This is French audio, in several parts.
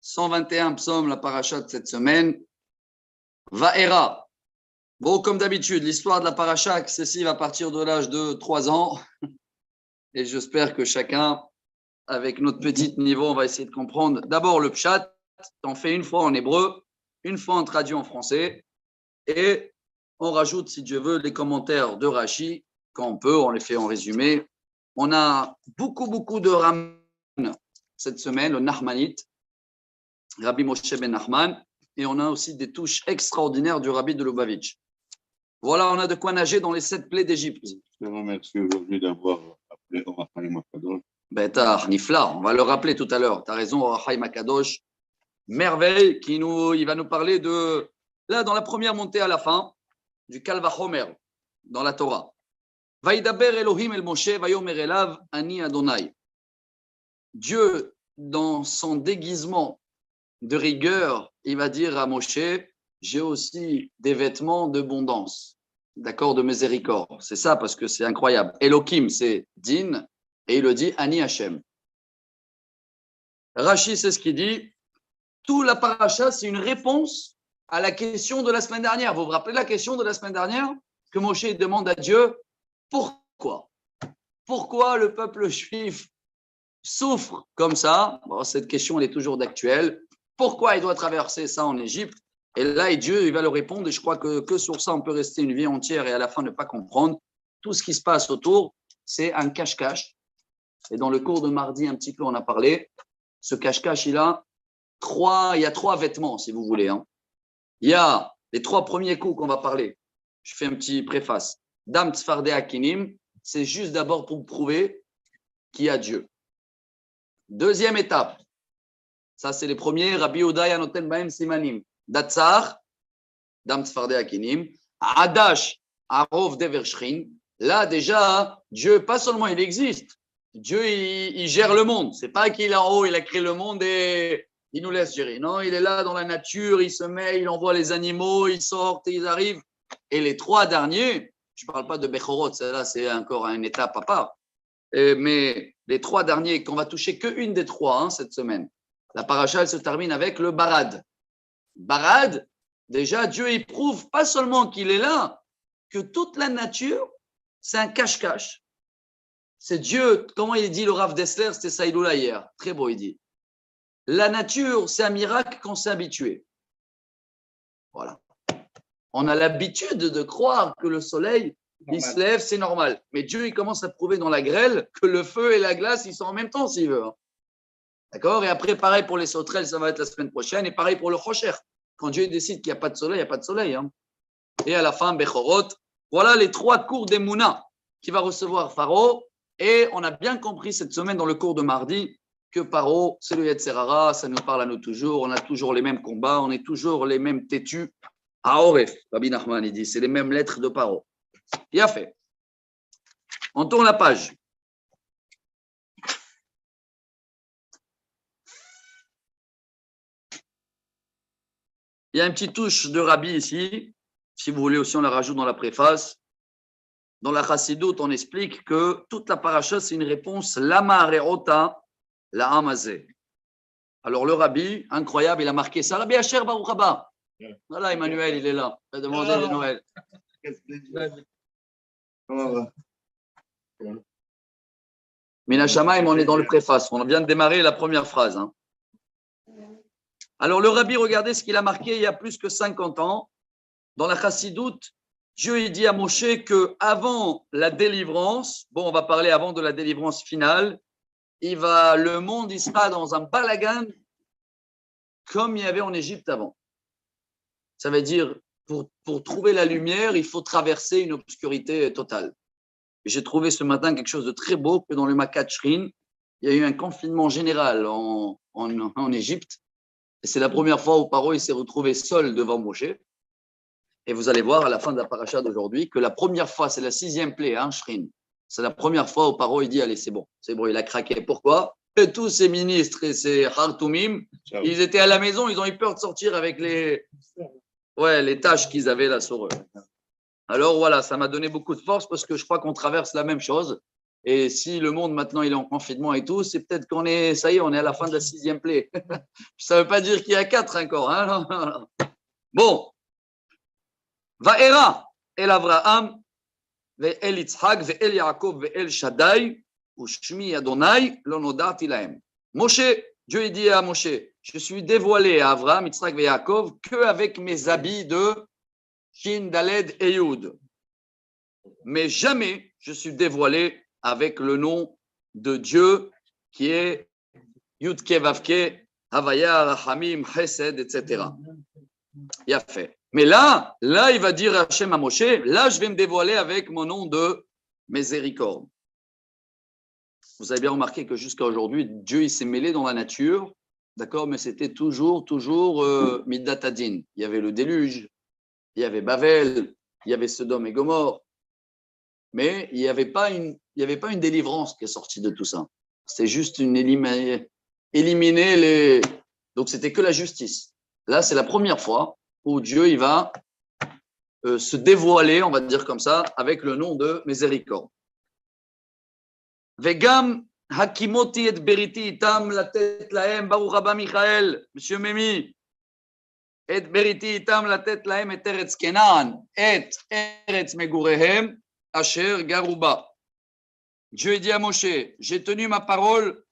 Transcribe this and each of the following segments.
121 psaumes, la paracha de cette semaine. Vaera. Bon, comme d'habitude, l'histoire de la paracha excessive à partir de l'âge de 3 ans. Et j'espère que chacun, avec notre petit niveau, on va essayer de comprendre. D'abord, le pshat, on fait une fois en hébreu, une fois en traduit en français. Et on rajoute, si Dieu veut, les commentaires de Rashi, quand on peut, on les fait en résumé. On a beaucoup de Raman cette semaine, le Nachmanite, Rabbi Moshe ben Nachman, et on a aussi des touches extraordinaires du Rabbi de Lubavitch. Voilà, on a de quoi nager dans les 7 plaies d'Égypte. Je te remercie aujourd'hui d'avoir appelé Orachaim Akadosh. Betar, Nifla, on va le rappeler tout à l'heure. Tu as raison, Orachaim Akadosh, merveille, il va nous parler de, là, dans la première montée à la fin, du Kal Vachomer, dans la Torah. Vaïdaber Elohim el Moshe, Vayomer elav, Ani Adonai. Dieu, dans son déguisement de rigueur, il va dire à Moshe, j'ai aussi des vêtements d'abondance, d'accord, de miséricorde. C'est ça parce que c'est incroyable. Elohim, c'est Din, et il le dit Ani Hashem. Rashi, c'est ce qu'il dit. Tout la paracha, c'est une réponse à la question de la semaine dernière. Vous vous rappelez la question de la semaine dernière que Moshe demande à Dieu, pourquoi ? Pourquoi le peuple juif souffre comme ça ? Bon, cette question, elle est toujours d'actuelle. Pourquoi il doit traverser ça en Égypte ? Et là, Dieu, il va le répondre. Et je crois que sur ça, on peut rester une vie entière et à la fin ne pas comprendre. Tout ce qui se passe autour, c'est un cache-cache. Et dans le cours de mardi, un petit peu, on a parlé. Ce cache-cache, il y a 3 vêtements, si vous voulez. Il y a les 3 premiers coups qu'on va parler. Je fais un petit préface. Dam Tzfardé Akinim, c'est juste d'abord pour prouver qu'il y a Dieu. Deuxième étape, ça c'est les premiers, Rabbi Yehuda Noten Baem Simanim. Datsar, Dam Tzfardé Akinim, Adash, Arov Dever Shrin. Là déjà, Dieu, pas seulement il existe, Dieu il gère le monde. C'est pas qu'il est en haut, il a créé le monde et il nous laisse gérer. Non, il est là dans la nature, il se met, il envoie les animaux, ils sortent et ils arrivent. Et les 3 derniers, je ne parle pas de Bechorot, là c'est encore une étape à part. Mais les 3 derniers, qu'on va toucher qu'une des 3 cette semaine. La paracha, elle se termine avec le Barad. Barad, déjà, Dieu il prouve pas seulement qu'il est là, que toute la nature, c'est un cache-cache. C'est Dieu, comment il dit le Rav Dessler, c'était Saïloula hier, très beau il dit. La nature, c'est un miracle qu'on s'est habitué. Voilà. On a l'habitude de croire que le soleil, il se lève, c'est normal. Mais Dieu, il commence à prouver dans la grêle que le feu et la glace, ils sont en même temps, s'il veut. D'accord ? Et après, pareil pour les sauterelles, ça va être la semaine prochaine. Et pareil pour le Chocher. Quand Dieu décide qu'il n'y a pas de soleil, il n'y a pas de soleil. Et à la fin, Bechorot. Voilà les 3 cours d'Emouna qui va recevoir Pharaon. Et on a bien compris cette semaine dans le cours de mardi que Paro, c'est le Yetzerara, ça nous parle à nous toujours, on a toujours les mêmes combats, on est toujours les mêmes têtus. Aoref, Rabbi Nachman, il dit, c'est les mêmes lettres de Paro. Il a fait. On tourne la page. Il y a une petite touche de Rabbi ici, si vous voulez aussi on la rajoute dans la préface. Dans la Chassidoute, on explique que toute la paracha, c'est une réponse Lama Reota, la Hamazé. Alors le Rabbi, incroyable, il a marqué ça. Rabbi Asher Baruch Haba. Voilà, Emmanuel, il est là. Il a demandé les Noël. Mina Shamaim, on est dans le préface. On vient de démarrer la première phrase. Alors le Rabbi, regardez ce qu'il a marqué il y a plus que 50 ans. Dans la Chassidoute, Dieu il dit à Moshe qu'avant la délivrance, bon, on va parler avant de la délivrance finale, le monde il sera dans un balagan comme il y avait en Égypte avant. Ça veut dire, pour trouver la lumière, il faut traverser une obscurité totale. Et j'ai trouvé ce matin quelque chose de très beau, que dans le Makat Shrin, il y a eu un confinement général en Égypte. Et c'est la première fois où Paro il s'est retrouvé seul devant Moshe. Et vous allez voir à la fin de la paracha d'aujourd'hui que la première fois, c'est la 6e plaie, Shrin. C'est la première fois où Paro il dit, allez, c'est bon, il a craqué. Pourquoi ? Et tous ces ministres et ces Hartoumim, ils étaient à la maison, ils ont eu peur de sortir avec les tâches qu'ils avaient là sur eux. Alors voilà, ça m'a donné beaucoup de force parce que je crois qu'on traverse la même chose. Et si le monde maintenant il est en confinement et tout, c'est peut-être qu'on est, ça y est, on est à la fin de la 6e plaie. Ça ne veut pas dire qu'il y a 4 encore. Hein, non, non, non. Bon. Vaera el Avraham, ve'el Yitzhak, ve'el Yaakov, ve'el Shaddai, u'shmi Adonai, lo nodati lahem. Moshe, Dieu dit à Moshe, je suis dévoilé à Avraham, Yitzhak et Yaakov qu'avec mes habits de Shin, Daled et Yud. Mais jamais je suis dévoilé avec le nom de Dieu qui est Yudke Vavke, Havaya, Rahamim, Chesed, etc. Il a fait. Mais là, il va dire à Hachem à Moshe, là, je vais me dévoiler avec mon nom de miséricorde. Vous avez bien remarqué que jusqu'à aujourd'hui, Dieu il s'est mêlé dans la nature, d'accord, mais c'était toujours Middat Adin. Il y avait le déluge, il y avait Babel, il y avait Sodome et Gomorrhe, mais il n'y avait pas une délivrance qui est sortie de tout ça. C'était juste éliminer les. Donc c'était que la justice. Là, c'est la première fois où Dieu il va se dévoiler, on va dire comme ça, avec le nom de miséricorde. Vegam hakimoti et beriti itam latet lahem baruch haba Michael, Monsieur Memi, et beriti itam latet lahem et eretz Kenan, et eretz megurehem, asher garuba. Dieu dit à Moshe, j'ai tenu ma parole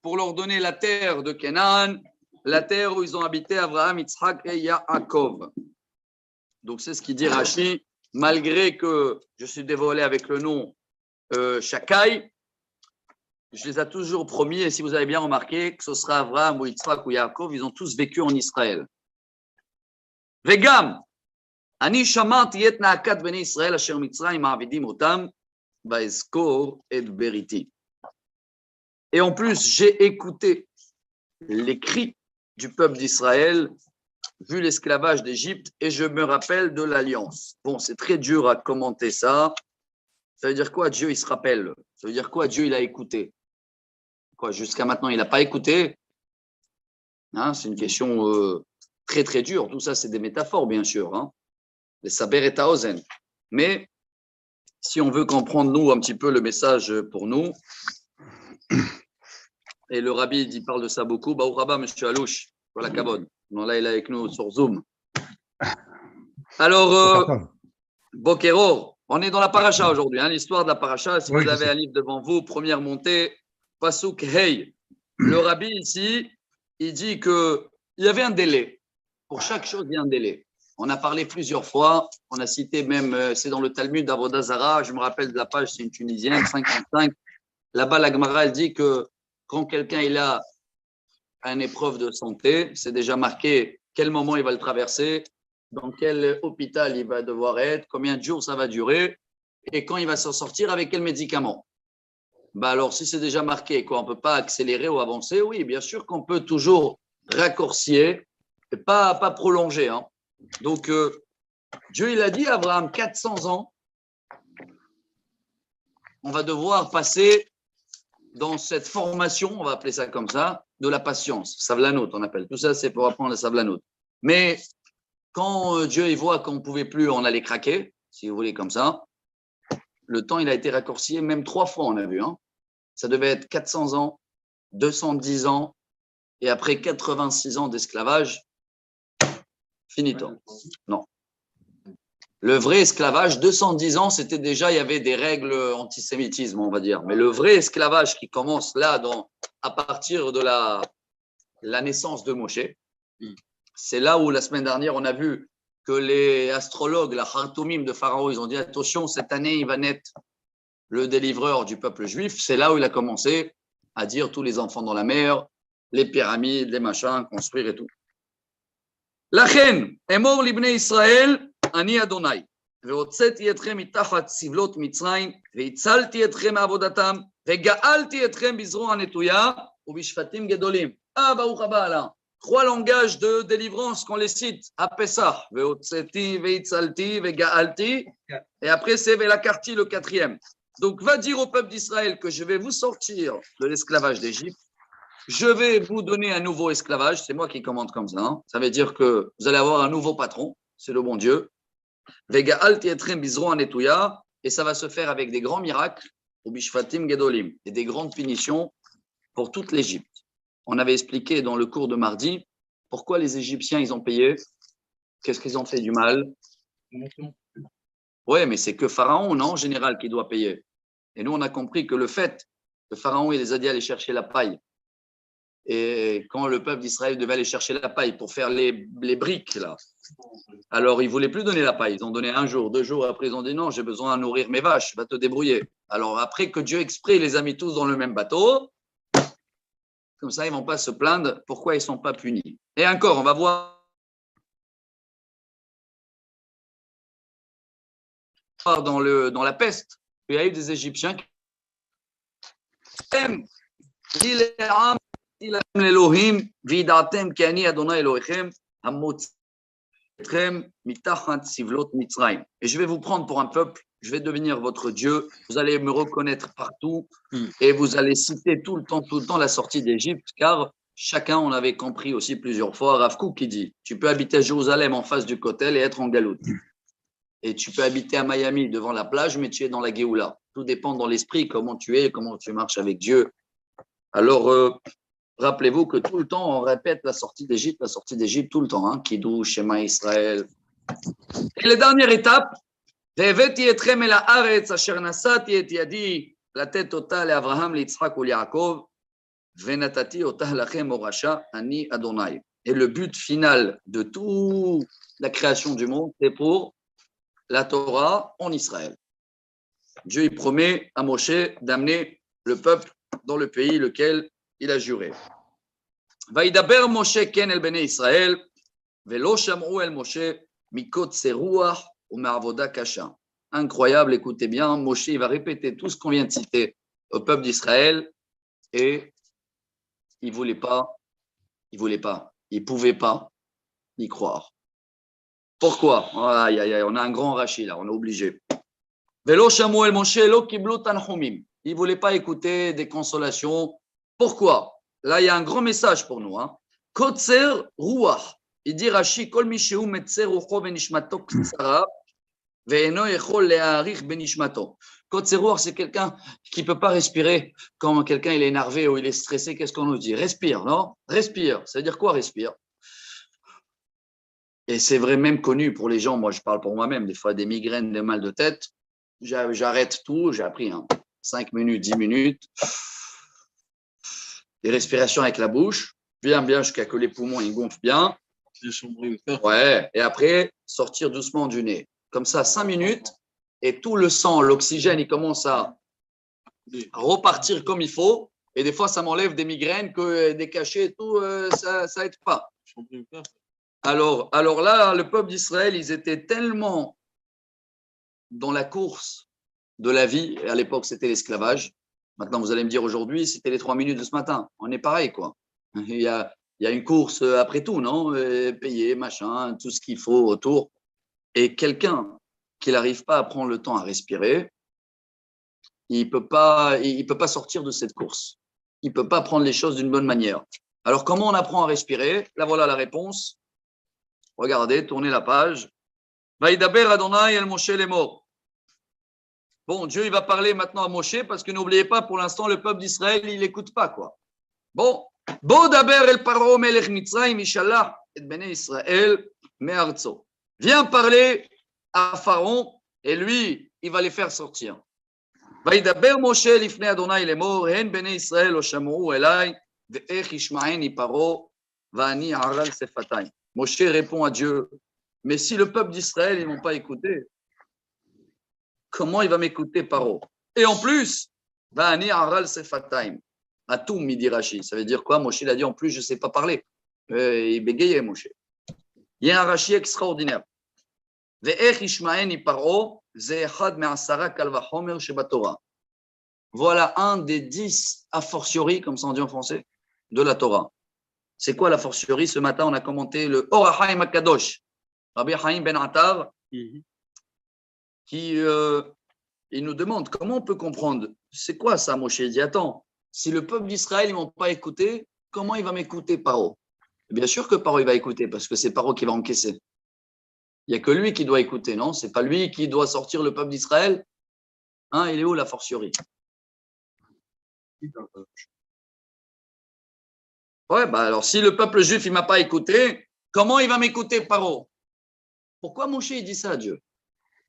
pour leur donner la terre de Kenan, la terre où ils ont habité Abraham, Yitzhak et Yaakov. Donc c'est ce qu'il dit Rashi, malgré que je suis dévoilé avec le nom Shakai, je les ai toujours promis, et si vous avez bien remarqué, que ce sera Abraham ou Yitzhak ou Yaakov, ils ont tous vécu en Israël. Vegam, ani shamati et naakat bnei Israël asher Mitzrayim ma'avidim otam ba'ezkor et beriti. Et en plus, j'ai écouté les cris du peuple d'Israël, vu l'esclavage d'Égypte, et je me rappelle de l'alliance. Bon, c'est très dur à commenter ça. Ça veut dire quoi, Dieu, il se rappelle? Ça veut dire quoi, Dieu, il a écouté? Quoi, jusqu'à maintenant, il n'a pas écouté? Hein, c'est une question très, très dure. Tout ça, c'est des métaphores, bien sûr. Hein. Les saber et taozen. Mais si on veut comprendre, nous, un petit peu le message pour nous, et le rabbi, il parle de ça beaucoup. Baou Rabba, monsieur Alouche, voilà Kabod. Non, là, il est avec nous sur Zoom. Alors, Bokeror, on est dans la paracha aujourd'hui, hein, l'histoire de la paracha. Si vous avez un livre devant vous, première montée, Pasuk Hey. Le rabbi ici, il dit qu'il y avait un délai. Pour chaque chose, il y a un délai. On a parlé plusieurs fois, on a cité même, c'est dans le Talmud d'Avodah Zara, je me rappelle de la page, c'est une Tunisienne, 55. Là-bas, la Gemara, elle dit que quand quelqu'un il a une épreuve de santé, c'est déjà marqué quel moment il va le traverser, dans quel hôpital il va devoir être, combien de jours ça va durer, et quand il va s'en sortir, avec quel médicament. Bah alors, si c'est déjà marqué, quoi, on ne peut pas accélérer ou avancer, oui, bien sûr qu'on peut toujours raccourcir, et pas prolonger. Hein. Donc, Dieu, il a dit à Abraham, 400 ans, on va devoir passer dans cette formation, on va appeler ça comme ça, de la patience. Savlanot, on appelle. Tout ça, c'est pour apprendre la savlanot. Mais quand Dieu il voit qu'on ne pouvait plus, on allait craquer, si vous voulez comme ça, le temps, il a été raccourci, même 3 fois, on a vu. Hein. Ça devait être 400 ans, 210 ans, et après 86 ans d'esclavage, finito. Non. Le vrai esclavage, 210 ans, c'était déjà, il y avait des règles antisémitisme, on va dire. Mais le vrai esclavage qui commence là, à partir de la naissance de Moshe, c'est là où la semaine dernière, on a vu que les astrologues, la Khartoumim de Pharaon, ils ont dit attention, cette année, il va naître le délivreur du peuple juif. C'est là où il a commencé à dire tous les enfants dans la mer, les pyramides, les machins, construire et tout. Lachen, emor libnei Israël, ani Adonai, והוצאתי אתכם מתחת סבלות מצרים, והצלתי אתכם מעבודתם, וגאלתי אתכם בזרוע נטויה ובשפטים גדולים. ברוך הבא עלה. 3 langages de délivrance qu'on les cite à Pessah. והוצאתי והצלתי וגאלתי, et après c'est Velakarti le 4e. Donc va dire au peuple d'Israël que je vais vous sortir de l'esclavage d'Égypte. Je vais vous donner un nouveau esclavage, c'est moi qui commande comme ça. Hein. Ça veut dire que vous allez avoir un nouveau patron, c'est le bon Dieu. Et ça va se faire avec des grands miracles ou bishfatim gedolim, et des grandes punitions pour toute l'Égypte. On avait expliqué dans le cours de mardi pourquoi les Égyptiens, ils ont payé. Qu'est-ce qu'ils ont fait du mal? Oui, mais c'est que Pharaon, non, en général, qui doit payer. Et nous, on a compris que le fait que Pharaon, il les a dit aller chercher la paille, et quand le peuple d'Israël devait aller chercher la paille pour faire les briques, là, alors ils ne voulaient plus donner la paille. Ils ont donné 1 jour, 2 jours. Après, ils ont dit non, j'ai besoin de nourrir mes vaches, va te débrouiller. Alors après que Dieu exprès les a mis tous dans le même bateau, comme ça, ils ne vont pas se plaindre pourquoi ils ne sont pas punis. Et encore, on va voir dans la peste, il y a eu des Égyptiens qui aiment l'Elohim, vidatem kani Adonai Elohim, et je vais vous prendre pour un peuple, je vais devenir votre Dieu, vous allez me reconnaître partout et vous allez citer tout le temps la sortie d'Égypte, car chacun, on avait compris aussi plusieurs fois, Rav Kook qui dit, tu peux habiter à Jérusalem en face du Kotel et être en galoute. Et tu peux habiter à Miami devant la plage, mais tu es dans la Géoula. Tout dépend dans l'esprit, comment tu es, comment tu marches avec Dieu. Alors, rappelez-vous que tout le temps, on répète la sortie d'Égypte tout le temps. Kiddush, Shema Israël. Et la dernière étape, la tête totale à Abraham, Yitzhak ou Yaakov, venatati otah lachem orasha, ani Adonai. Et le but final de toute la création du monde, c'est pour la Torah en Israël. Dieu il promet à Moshe d'amener le peuple dans le pays lequel il a juré. Vaïdaber Moshe ken el bnei Israël, velo sham'u el Moshe mikotse ruach ou me'avoda kasha. Incroyable, écoutez bien, Moshe il va répéter tout ce qu'on vient de citer au peuple d'Israël et il ne voulait pas, il ne pouvait pas y croire. Pourquoi? On a un grand rachis là, on est obligé. Velo sham'u el Moshe lo kiblu tanchumim. Il ne voulait pas écouter des consolations. Pourquoi? Là, il y a un grand message pour nous. Kotser ruach. Il dit Rashi, kol mishehu metzer rucho benishmato ktsara, ve'eno yechol le'arich benishmato. Kotser ruach, c'est quelqu'un qui ne peut pas respirer quand quelqu'un il est énervé ou il est stressé. Qu'est-ce qu'on nous dit? Respire, non? Respire. Ça veut dire quoi, respire? Et c'est vrai, même connu pour les gens. Moi, je parle pour moi-même. Des fois, des migraines, des mal de tête. J'arrête tout. J'ai appris 5 minutes, 10 minutes. Des respirations avec la bouche, bien jusqu'à que les poumons ils gonflent bien. Ouais. Et après, sortir doucement du nez. Comme ça, 5 minutes, et tout le sang, l'oxygène, il commence à repartir comme il faut. Et des fois, ça m'enlève des migraines, des cachets et tout, ça n'aide pas. Alors là, le peuple d'Israël, ils étaient tellement dans la course de la vie, et à l'époque, c'était l'esclavage. Maintenant, vous allez me dire aujourd'hui, c'était les 3 minutes de ce matin. On est pareil, quoi. Il y a une course après tout, non? Payer, machin, tout ce qu'il faut autour. Et quelqu'un qui n'arrive pas à prendre le temps à respirer, il peut pas sortir de cette course. Il ne peut pas prendre les choses d'une bonne manière. Alors, comment on apprend à respirer? Là, voilà la réponse. Regardez, tournez la page. Vaïdaber Adonai el Moshe lemor. Bon, Dieu, il va parler maintenant à Moshe parce que n'oubliez pas, pour l'instant, le peuple d'Israël, il n'écoute pas, quoi. Bon, Bodaber el Paro melech Mitzrayim ishalach et bnei Israël me'artso. Viens parler à Pharaon et lui, il va les faire sortir. Vaïdaber Moshe lifnei Adonai lemor, hen bnei Israël o shamu'u elai, ve'ech yishma'eni Paro, va'ani aral sefatayim. Moshe répond à Dieu, mais si le peuple d'Israël, ils ne vont pas écouter, comment il va m'écouter, Paro? Et en plus, Va'ani aral sefatayim. Atum midi Rashi. Ça veut dire quoi? Moshe, il a dit en plus, je ne sais pas parler. Il bégayait, Moshe. Il y a un Rashi extraordinaire. Ve'ech ishma'eni Paro, ze'echad me'asara kalvachomer shebatorah. Voilà un des 10 a fortiori, comme ça on dit en français, de la Torah. C'est quoi la fortiori? Ce matin, on a commenté le Or HaChaim HaKadosh. Rabbi Chaim Ben Atar, qui il nous demande comment on peut comprendre. C'est quoi ça, Moshe? Il dit, attends, si le peuple d'Israël ne vont pas écouter, comment il va m'écouter, Paro? Bien sûr que Paro il va écouter, parce que c'est Paro qui va encaisser. Il n'y a que lui qui doit écouter, non? Ce n'est pas lui qui doit sortir le peuple d'Israël. Il est où la fortiori? Ouais, bah alors si le peuple juif, il ne m'a pas écouté, comment il va m'écouter, Paro? Pourquoi Moshe il dit ça à Dieu?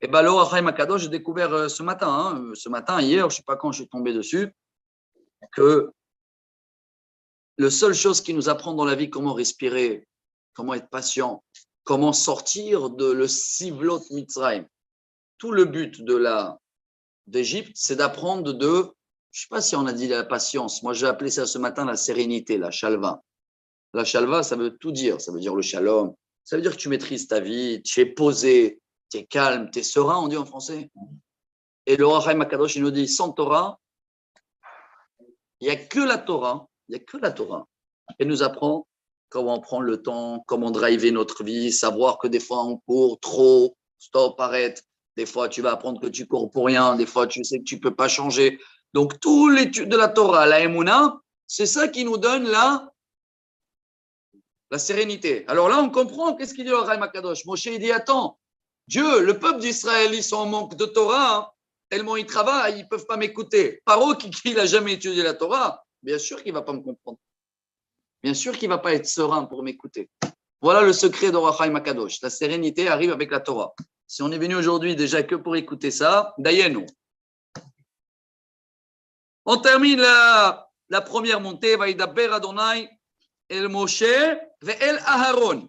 Et bien, l'Or Hachaim Akadosh, j'ai découvert ce matin, hier, je ne sais pas quand je suis tombé dessus, que la seule chose qui nous apprend dans la vie comment respirer, comment être patient, comment sortir de le Sivlot Mitzrayim. Tout le but d'Égypte, c'est d'apprendre je ne sais pas si on a dit la patience, moi j'ai appelé ça ce matin la sérénité, la shalva. La shalva, ça veut tout dire, ça veut dire le shalom, ça veut dire que tu maîtrises ta vie, tu es posé, tu es calme, tu es serein, on dit en français. Et le Rachaim Akadosh, il nous dit, sans Torah, il n'y a que la Torah, et nous apprend comment prendre le temps, comment driver notre vie, savoir que des fois on court trop, stop, arrête. Des fois, tu vas apprendre que tu cours pour rien. Des fois, tu sais que tu ne peux pas changer. Donc, tout l'étude de la Torah, la Emouna, c'est ça qui nous donne la sérénité. Alors là, on comprend qu'est-ce qu'il dit le Rachaim Akadosh. Moshe, il dit, attends, Dieu, le peuple d'Israël, ils sont en manque de Torah, hein, tellement ils travaillent, ils ne peuvent pas m'écouter. Paro, qui n'a jamais étudié la Torah, bien sûr qu'il ne va pas me comprendre. Bien sûr qu'il ne va pas être serein pour m'écouter. Voilà le secret de Rachaim Akadosh. La sérénité arrive avec la Torah. Si on est venu aujourd'hui déjà que pour écouter ça, d'ailleurs, on termine la première montée. Vaïdaber Adonai el Moshe ve el Aharon.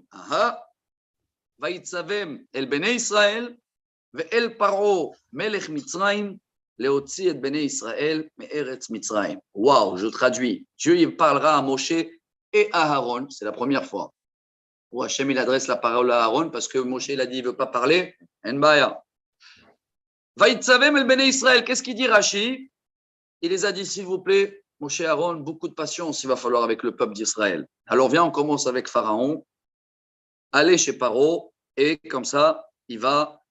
Vaïtzavem el Bnei Israël ve el Paro melech Mitzrayim leotzi et Bnei Israël me'eretz Mitzrayim. Waouh, je traduis. Dieu il parlera à Moshe et à Aaron. C'est la première fois où Hachem il adresse la parole à Aaron parce que Moshe il a dit il ne veut pas parler. Enbaya. Vaïtzavem el Bnei Israël. Qu'est-ce qu'il dit Rashi? Il les a dit s'il vous plaît, Moshe et Aaron, beaucoup de patience il va falloir avec le peuple d'Israël. Alors viens, on commence avec Pharaon. Allez chez Paro et comme ça, il va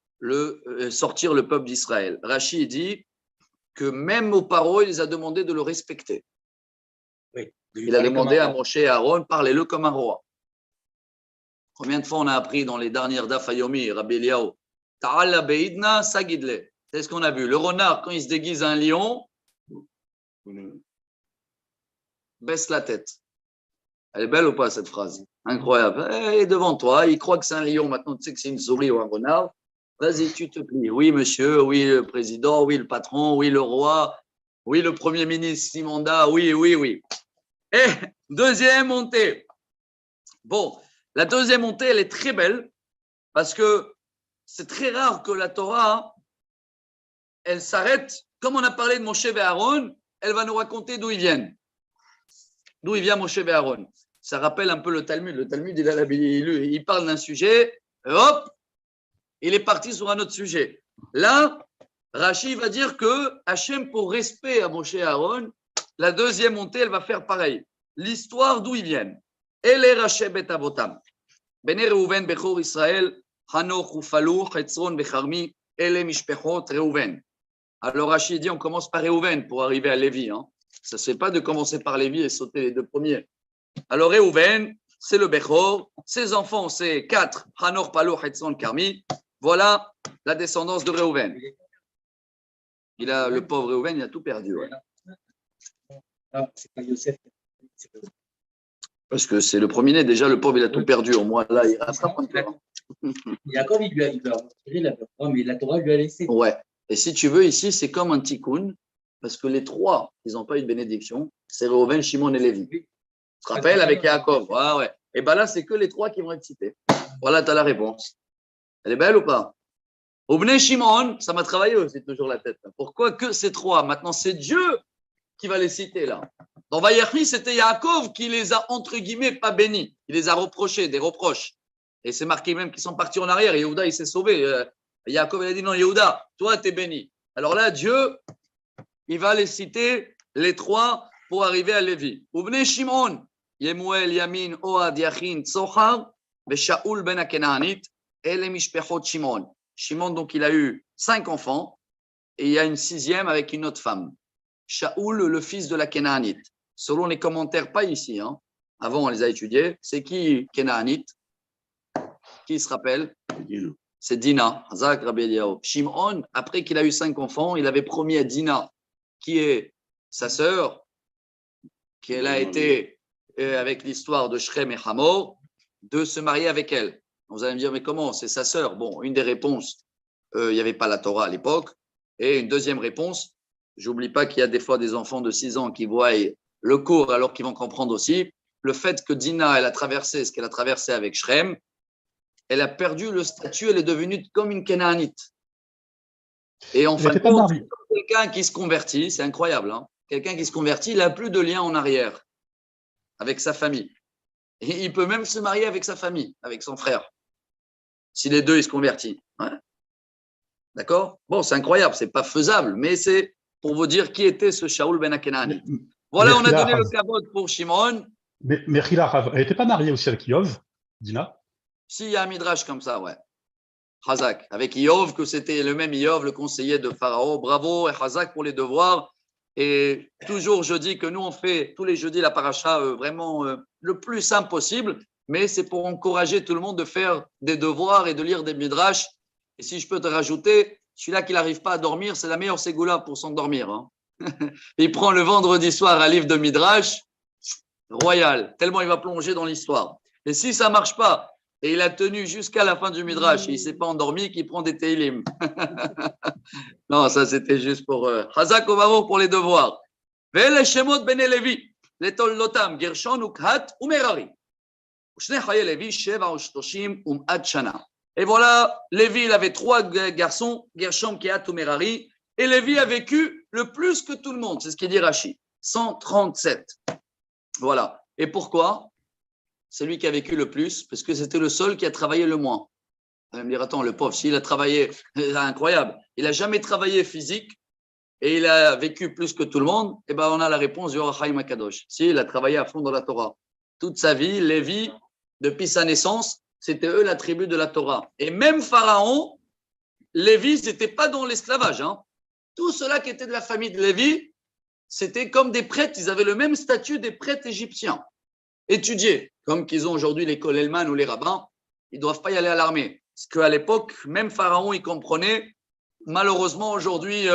sortir le peuple d'Israël. Rashi dit que même au Paro, il les a demandé de le respecter. Oui, il a demandé à Moshe et Aaron, parlez-le comme un roi. Combien de fois on a appris dans les dernières Dafayomi, Rabbi Eliyahu, Ta'ala beidna sagidle. C'est ce qu'on a vu. Le renard, quand il se déguise en lion, baisse la tête. Elle est belle ou pas cette phrase? Incroyable. Et devant toi, il croit que c'est un lion. Maintenant, tu sais que c'est une souris ou un renard. Vas-y, tu te plies. Oui, monsieur. Oui, le président. Oui, le patron. Oui, le roi. Oui, le premier ministre Simanda. Oui, oui, oui. Et deuxième montée. Bon, la deuxième montée, elle est très belle parce que c'est très rare que la Torah, elle s'arrête. Comme on a parlé de Moshe et Aaron, elle va nous raconter d'où ils viennent. D'où il vient Moshe et Aaron. Ça rappelle un peu le Talmud. Le Talmud, il parle d'un sujet, hop, il est parti sur un autre sujet. Là, Rashi va dire que Hachem, pour respect à Moshe et Aaron, la deuxième montée, elle va faire pareil. L'histoire d'où ils viennent. Ele Rashi bet avotam. Bene Reuven bechor Israël, Hanoch Ufalou, Chetzron becharmi, ele mishpechot Reuven. Alors Rashi dit, on commence par Reuven pour arriver à Lévi. Hein. Ça ne se fait pas de commencer par Lévi et sauter les deux premiers. Alors Reuven, c'est le Bechor. Ses enfants, c'est 4. Hanor, Palo, Hetzron, Carmi. Voilà la descendance de Reuven. Le pauvre Reuven, il a tout perdu. Ouais. Non, c'est pas Yosef. Parce que c'est le premier-né. Déjà, le pauvre, il a tout perdu. Au moins, là, il rattrape un peu. Jacob, il lui a retiré la Torah, mais la Torah lui a laissé. Ouais. Et si tu veux, ici, c'est comme un tikkun. Parce que les trois, ils n'ont pas eu de bénédiction. C'est Reuven, Shimon et Lévi. Tu te rappelles avec Yaakov? Ouais. Et bien là, c'est que les trois qui vont être cités. Voilà, tu as la réponse. Elle est belle ou pas? Obné Shimon, ça m'a travaillé aussi toujours la tête. Pourquoi que ces trois? Maintenant, c'est Dieu qui va les citer là. Dans Vayechi, c'était Yaakov qui les a, entre guillemets, pas bénis. Il les a reprochés, des reproches. Et c'est marqué même qu'ils sont partis en arrière. Et Yehuda, il s'est sauvé. Yaakov, il a dit non, Yehuda, toi, tu es béni. Alors là, Dieu, il va les citer, les trois, pour arriver à Lévi. Obné Shimon, Yemuel, Yamin, Ohad, Yachin, Tsochar, et Shaoul ben Akenaanit, et les Mishpechot Shimon. Shimon, donc, il a eu 5 enfants, et il y a une 6e avec une autre femme. Shaoul, le fils de la Kenaanite. Selon les commentaires, pas ici, hein. Avant on les a étudiés, c'est qui Kenaanite? Qui se rappelle? C'est Dina. Shimon, après qu'il a eu 5 enfants, il avait promis à Dina, qui est sa sœur, qu'elle a été, avec l'histoire de Shrem et Hamor, de se marier avec elle. Vous allez me dire, mais comment? C'est sa sœur. Bon, une des réponses, il n'y avait pas la Torah à l'époque. Et une deuxième réponse, j'oublie pas qu'il y a des fois des enfants de 6 ans qui voient le cours alors qu'ils vont comprendre aussi. Le fait que Dina, elle a traversé ce qu'elle a traversé avec Shrem, elle a perdu le statut, elle est devenue comme une Canaanite. Et en fin de compte, quelqu'un qui se convertit, c'est incroyable, hein, quelqu'un qui se convertit, il n'a plus de lien en arrière avec sa famille. Et il peut même se marier avec sa famille, avec son frère, si les deux ils se convertissent. Ouais. D'accord? Bon, c'est incroyable, c'est pas faisable, mais c'est pour vous dire qui était ce Shaoul ben Akenani. Voilà, on a donné le kavod pour Shimon. Mais Mechila, elle n'était pas mariée aussi avec Yov, Dina? Si, il y a un midrash comme ça, ouais. Hazak, avec Yov, que c'était le même Yov, le conseiller de Pharaon. Bravo, et Hazak pour les devoirs. Et toujours, je dis que nous, on fait tous les jeudis la paracha vraiment le plus simple possible, mais c'est pour encourager tout le monde de faire des devoirs et de lire des midrash. Et si je peux te rajouter, celui-là qui n'arrive pas à dormir, c'est la meilleure ségoula pour s'endormir. Hein. Il prend le vendredi soir un livre de midrash royal, tellement il va plonger dans l'histoire. Et si ça ne marche pas, et il a tenu jusqu'à la fin du midrash, et il ne s'est pas endormi, qu'il prend des teilim. Non, ça c'était juste pour Hazak Ovaro pour les devoirs. Ve'ele shemot bene Levi, letoldotam, Gershon ukhat umerari. Ushne chaye Levi, sheva ushtoshim um'at shana. Et voilà, Lévi, il avait 3 garçons, Gershom, Kehat, Merari, et Lévi a vécu le plus que tout le monde, c'est ce qu'il dit Rashi, 137. Voilà. Et pourquoi? C'est lui qui a vécu le plus, parce que c'était le seul qui a travaillé le moins. Vous allez me dire, attends, le pauvre, s'il a travaillé, c'est incroyable, il n'a jamais travaillé physique, et il a vécu plus que tout le monde, et bien on a la réponse du Orachaim Akadosh. Si, il a travaillé à fond dans la Torah. Toute sa vie, Lévi, depuis sa naissance, c'était eux la tribu de la Torah. Et même Pharaon, Lévi, ce n'était pas dans l'esclavage. Hein. Tous ceux-là qui étaient de la famille de Lévi, c'était comme des prêtres. Ils avaient le même statut des prêtres égyptiens. Étudiés, comme qu'ils ont aujourd'hui les Kolelman ou les rabbins, ils ne doivent pas y aller à l'armée. Parce qu'à l'époque, même Pharaon, il comprenait. Malheureusement, aujourd'hui,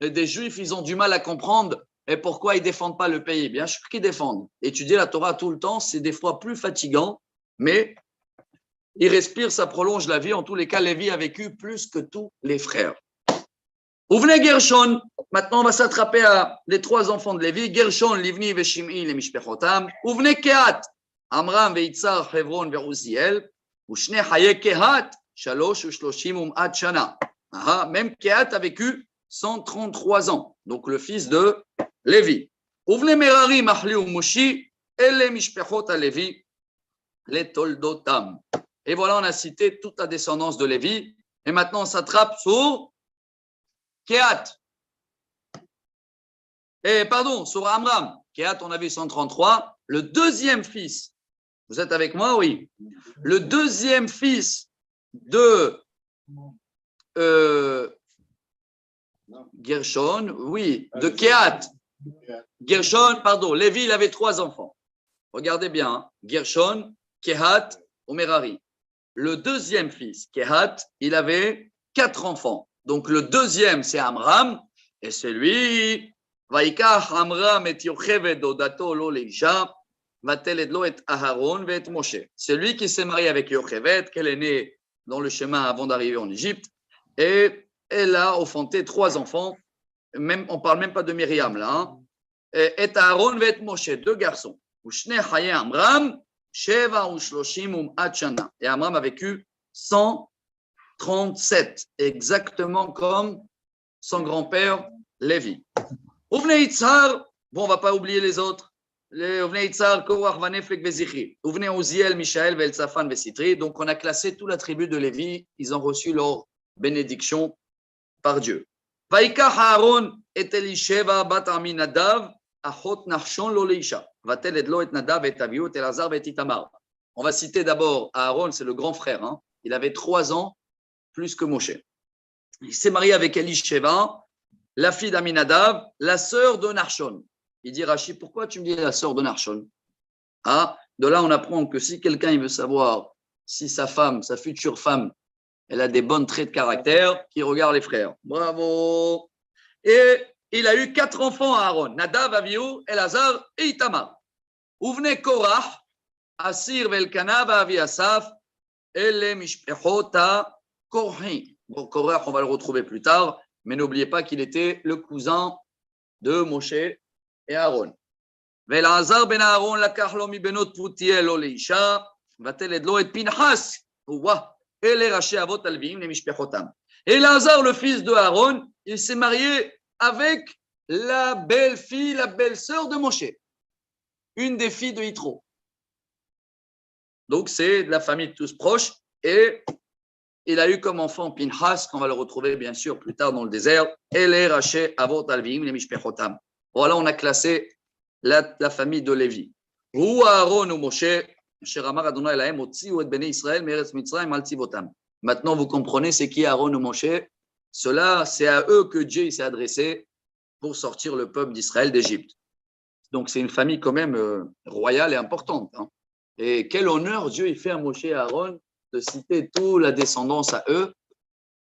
des Juifs, ils ont du mal à comprendre et pourquoi ils ne défendent pas le pays. Bien sûr qu'ils défendent. Étudier la Torah tout le temps, c'est des fois plus fatigant, mais il respire, ça prolonge la vie. En tous les cas, Lévi a vécu plus que tous les frères. Ouvnei Gershon. Maintenant, on va s'attraper à les 3 enfants de Lévi. Gershon, Livni, Veshim'i, les Mishpechotam. Ouvnei Kehat. Amram, Veitzar, Hevron, Verouziel. Ushne Haye Kehat. Shalosh, Ushloshim, Um'at Shana. Même Kehat a vécu 133 ans. Donc, le fils de Lévi. Ouvnei Merari, Mahli, Umushi. Ele Mishpechot à Lévi. Les Toldotam. Et voilà, on a cité toute la descendance de Lévi. Et maintenant, on s'attrape sur Kehat. Sur Amram. Kehat, on a vu 133. Le deuxième fils, vous êtes avec moi? Oui. Le deuxième fils de Gershon, oui, de Kehat. Gershon, Lévi, il avait 3 enfants. Regardez bien, hein. Gershon, Kehat, Merari. Le deuxième fils, Kehat, il avait 4 enfants. Donc le deuxième, c'est Amram, et c'est lui, Vaikach Amram et Yocheved Odato lo leisha, Vateled lo et Aharon ve et Moshe. C'est lui qui s'est marié avec Yocheved, qu'elle est née dans le chemin avant d'arriver en Égypte, et elle a enfanté 3 enfants. Même, on ne parle même pas de Myriam là. Hein. Et Aharon ve et Moshe, 2 garçons. Ushne Chaye Amram. Sheva ushloshim um'at shana. Et Amram a vécu 137, exactement comme son grand-père Lévi. Ouvnei Yitzhar, bon, on ne va pas oublier les autres. Ouvnei Yitzhar, Korach, Vaneflek, Vezichri. Ouvnei Uziel, Mishaël, Veltsafan, Vesitri. Donc, on a classé toute la tribu de Lévi. Ils ont reçu leur bénédiction par Dieu. Vaikach Aaron et Elisheva, Bat Aminadav, Achot Nachshon, lo leisha. On va citer d'abord Aaron, c'est le grand frère. Hein. Il avait 3 ans plus que Moshe. Il s'est marié avec Elisheva, la fille d'Aminadav, la sœur de Nachshon. Il dit Rashi, pourquoi tu me dis la sœur de Nachshon? De là, on apprend que si quelqu'un il veut savoir si sa femme, sa future femme, elle a des bons traits de caractère, qu'il regarde les frères. Bravo. Et il a eu 4 enfants à Aaron, Nadav, Avihu, Elazar et Itamar. Uvne Korach, Asir, Velkana, Avi Asaf, Ele Mishpechota, Korhi. Bon, Korach, on va le retrouver plus tard, mais n'oubliez pas qu'il était le cousin de Moshe et Aaron. Velazar ben Aaron, lakach lo mi benot Putiel lo leisha, vatel lo et Pinchas, ouah, et les raché avot alvim, les mishpechotam. Et Elazar, le fils de Aaron, il s'est marié avec la belle-fille, la belle-sœur de Moshe, une des filles de Yitro. Donc, c'est de la famille de tous proches. Et il a eu comme enfant Pinchas, qu'on va le retrouver bien sûr plus tard dans le désert, et les raché avot alvim, les mishpechotam. Voilà, on a classé la famille de Lévi. Ou Aaron ou Moshe, maintenant, vous comprenez, c'est qui Aaron ou Moshe? Cela, c'est à eux que Dieu s'est adressé pour sortir le peuple d'Israël d'Égypte. Donc, c'est une famille quand même royale et importante. Hein. Et quel honneur Dieu il fait à Moshe et à Aaron de citer toute la descendance à eux.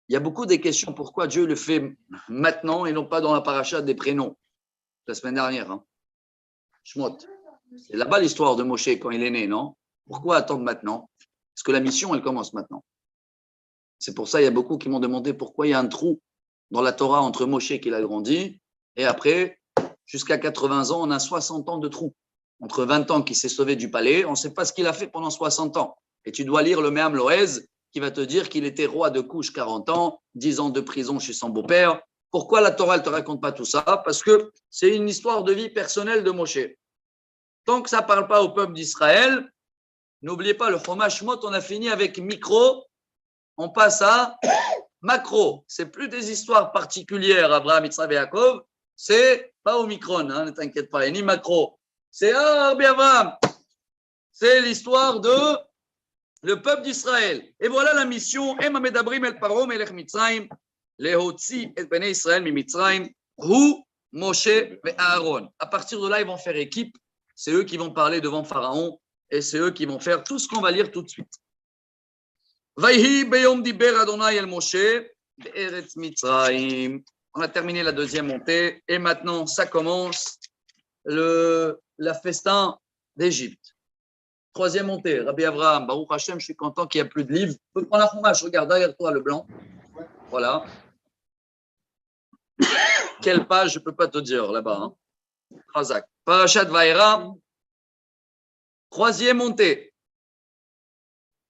Il y a beaucoup de questions pourquoi Dieu le fait maintenant et non pas dans la paracha des prénoms, la semaine dernière. Hein. Shmot. C'est là-bas l'histoire de Moshe quand il est né, non? Pourquoi attendre maintenant? Parce que la mission, elle commence maintenant. C'est pour ça qu'il y a beaucoup qui m'ont demandé pourquoi il y a un trou dans la Torah entre Moshe qu'il a grandi et après, jusqu'à 80 ans, on a 60 ans de trou. Entre 20 ans qu'il s'est sauvé du palais, on ne sait pas ce qu'il a fait pendant 60 ans. Et tu dois lire le Me'am Loez qui va te dire qu'il était roi de Couche 40 ans, 10 ans de prison chez son beau-père. Pourquoi la Torah ne te raconte pas tout ça? Parce que c'est une histoire de vie personnelle de Moshe. Tant que ça ne parle pas au peuple d'Israël, n'oubliez pas le Chumash Shmot, on a fini avec micro, on passe à macro. Ce n'est plus des histoires particulières, Abraham, Yitzhak et Yaakov, c'est pas au micron, hein, ne t'inquiète pas, ni macro. C'est Rabbi Abraham. C'est l'histoire de le peuple d'Israël. Et voilà la mission. Ema medabrim el paro melech Mitzrayim, lehotzi et bnei Israël mi Mitzrayim, hu Moshe et Aaron. À partir de là, ils vont faire équipe. C'est eux qui vont parler devant Pharaon et c'est eux qui vont faire tout ce qu'on va lire tout de suite. Vayhi beyom diber Adonai el Moshe be'eretz Mitzrayim. On a terminé la deuxième montée et maintenant ça commence la festin d'Égypte. Troisième montée, Rabbi Abraham, Baruch Hashem, je suis content qu'il n'y a plus de livres. Tu peux prendre la chumash, regarde derrière toi le blanc. Voilà. Quelle page, je ne peux pas te dire là-bas. Hein. Razak. Parashat Vaïra, troisième montée.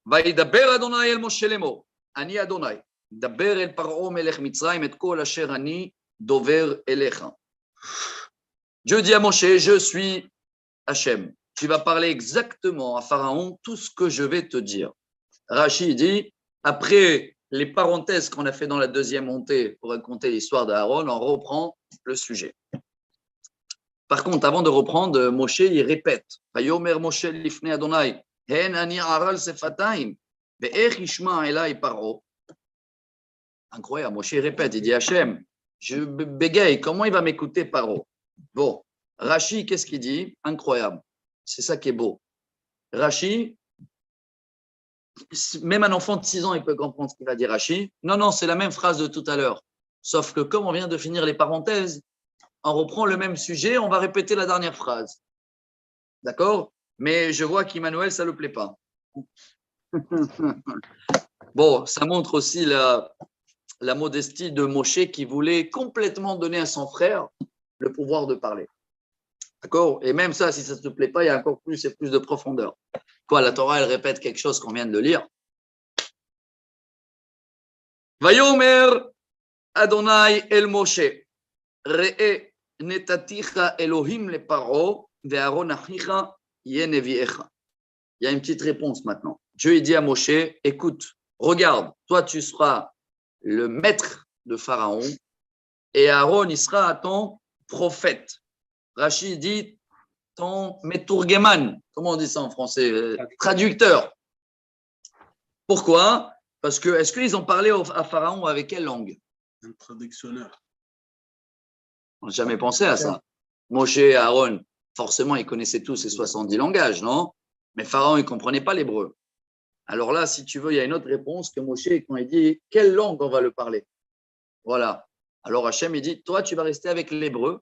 Vaïdaber Adonai el Moshe lemo, Ani Adonai, Daber el Paro melech Mitzrayim et kol asher ani dover elecha. Dieu dit à Moshe, je suis Hachem. Tu vas parler exactement à Pharaon tout ce que je vais te dire. Rashi dit, après les parenthèses qu'on a fait dans la deuxième montée pour raconter l'histoire d'Aaron, on reprend le sujet. Par contre, avant de reprendre, Moshe, il répète. Vayomer Moshe lifnei Adonai, hen ani aral sefataim, ve'ech ishma elai paro. Incroyable, Moshe répète, il dit Hachem, je bégaye, comment il va m'écouter Paro? Bon, Rashi, qu'est-ce qu'il dit? Incroyable, c'est ça qui est beau. Rashi, même un enfant de 6 ans, il peut comprendre ce qu'il va dire Rashi. Non, c'est la même phrase de tout à l'heure. Sauf que comme on vient de finir les parenthèses, on reprend le même sujet, on va répéter la dernière phrase. D'accord? Mais je vois qu'Emmanuel, ça ne le plaît pas. Bon, ça montre aussi la modestie de Moshe qui voulait complètement donner à son frère le pouvoir de parler. D'accord? Et même ça, si ça ne te plaît pas, il y a encore plus et plus de profondeur. Quoi, la Torah, elle répète quelque chose qu'on vient de lire. Vayomer Adonai el Moshe, Re'e netaticha Elohim le Paro, ve'aron achicha yeneviecha. Il y a une petite réponse maintenant. Dieu il dit à Moshe, écoute, regarde, toi tu seras le maître de Pharaon et Aaron il sera ton prophète. Rachid dit ton meturgeman, comment on dit ça en français? Traducteur. Pourquoi? Parce que est-ce qu'ils ont parlé à Pharaon avec quelle langue? Un traductionneur. On n'a jamais pensé à ça. Moshe et Aaron, forcément, ils connaissaient tous ces 70 langages, non? Mais Pharaon, il ne comprenait pas l'hébreu. Alors là, si tu veux, il y a une autre réponse que Moshe, quand il dit quelle langue on va le parler. Voilà. Alors Hachem, il dit, toi, tu vas rester avec l'hébreu,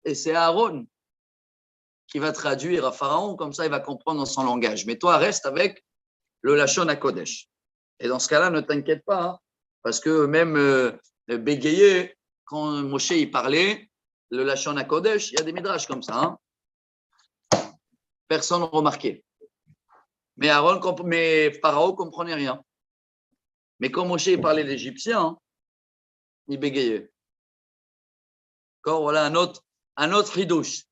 et c'est Aaron qui va traduire à Pharaon, comme ça, il va comprendre dans son langage. Mais toi, reste avec le Lachon HaKodesh. Et dans ce cas-là, ne t'inquiète pas, hein, parce que même bégayer, quand Moshe il parlait, le Lachon HaKodesh, il y a des midrash comme ça. Hein. Personne n'a remarqué. Mais Pharaon ne comprenait rien. Mais quand Moshe il parlait l'Égyptien, hein, il bégayait. D'accord, voilà un autre hidouche.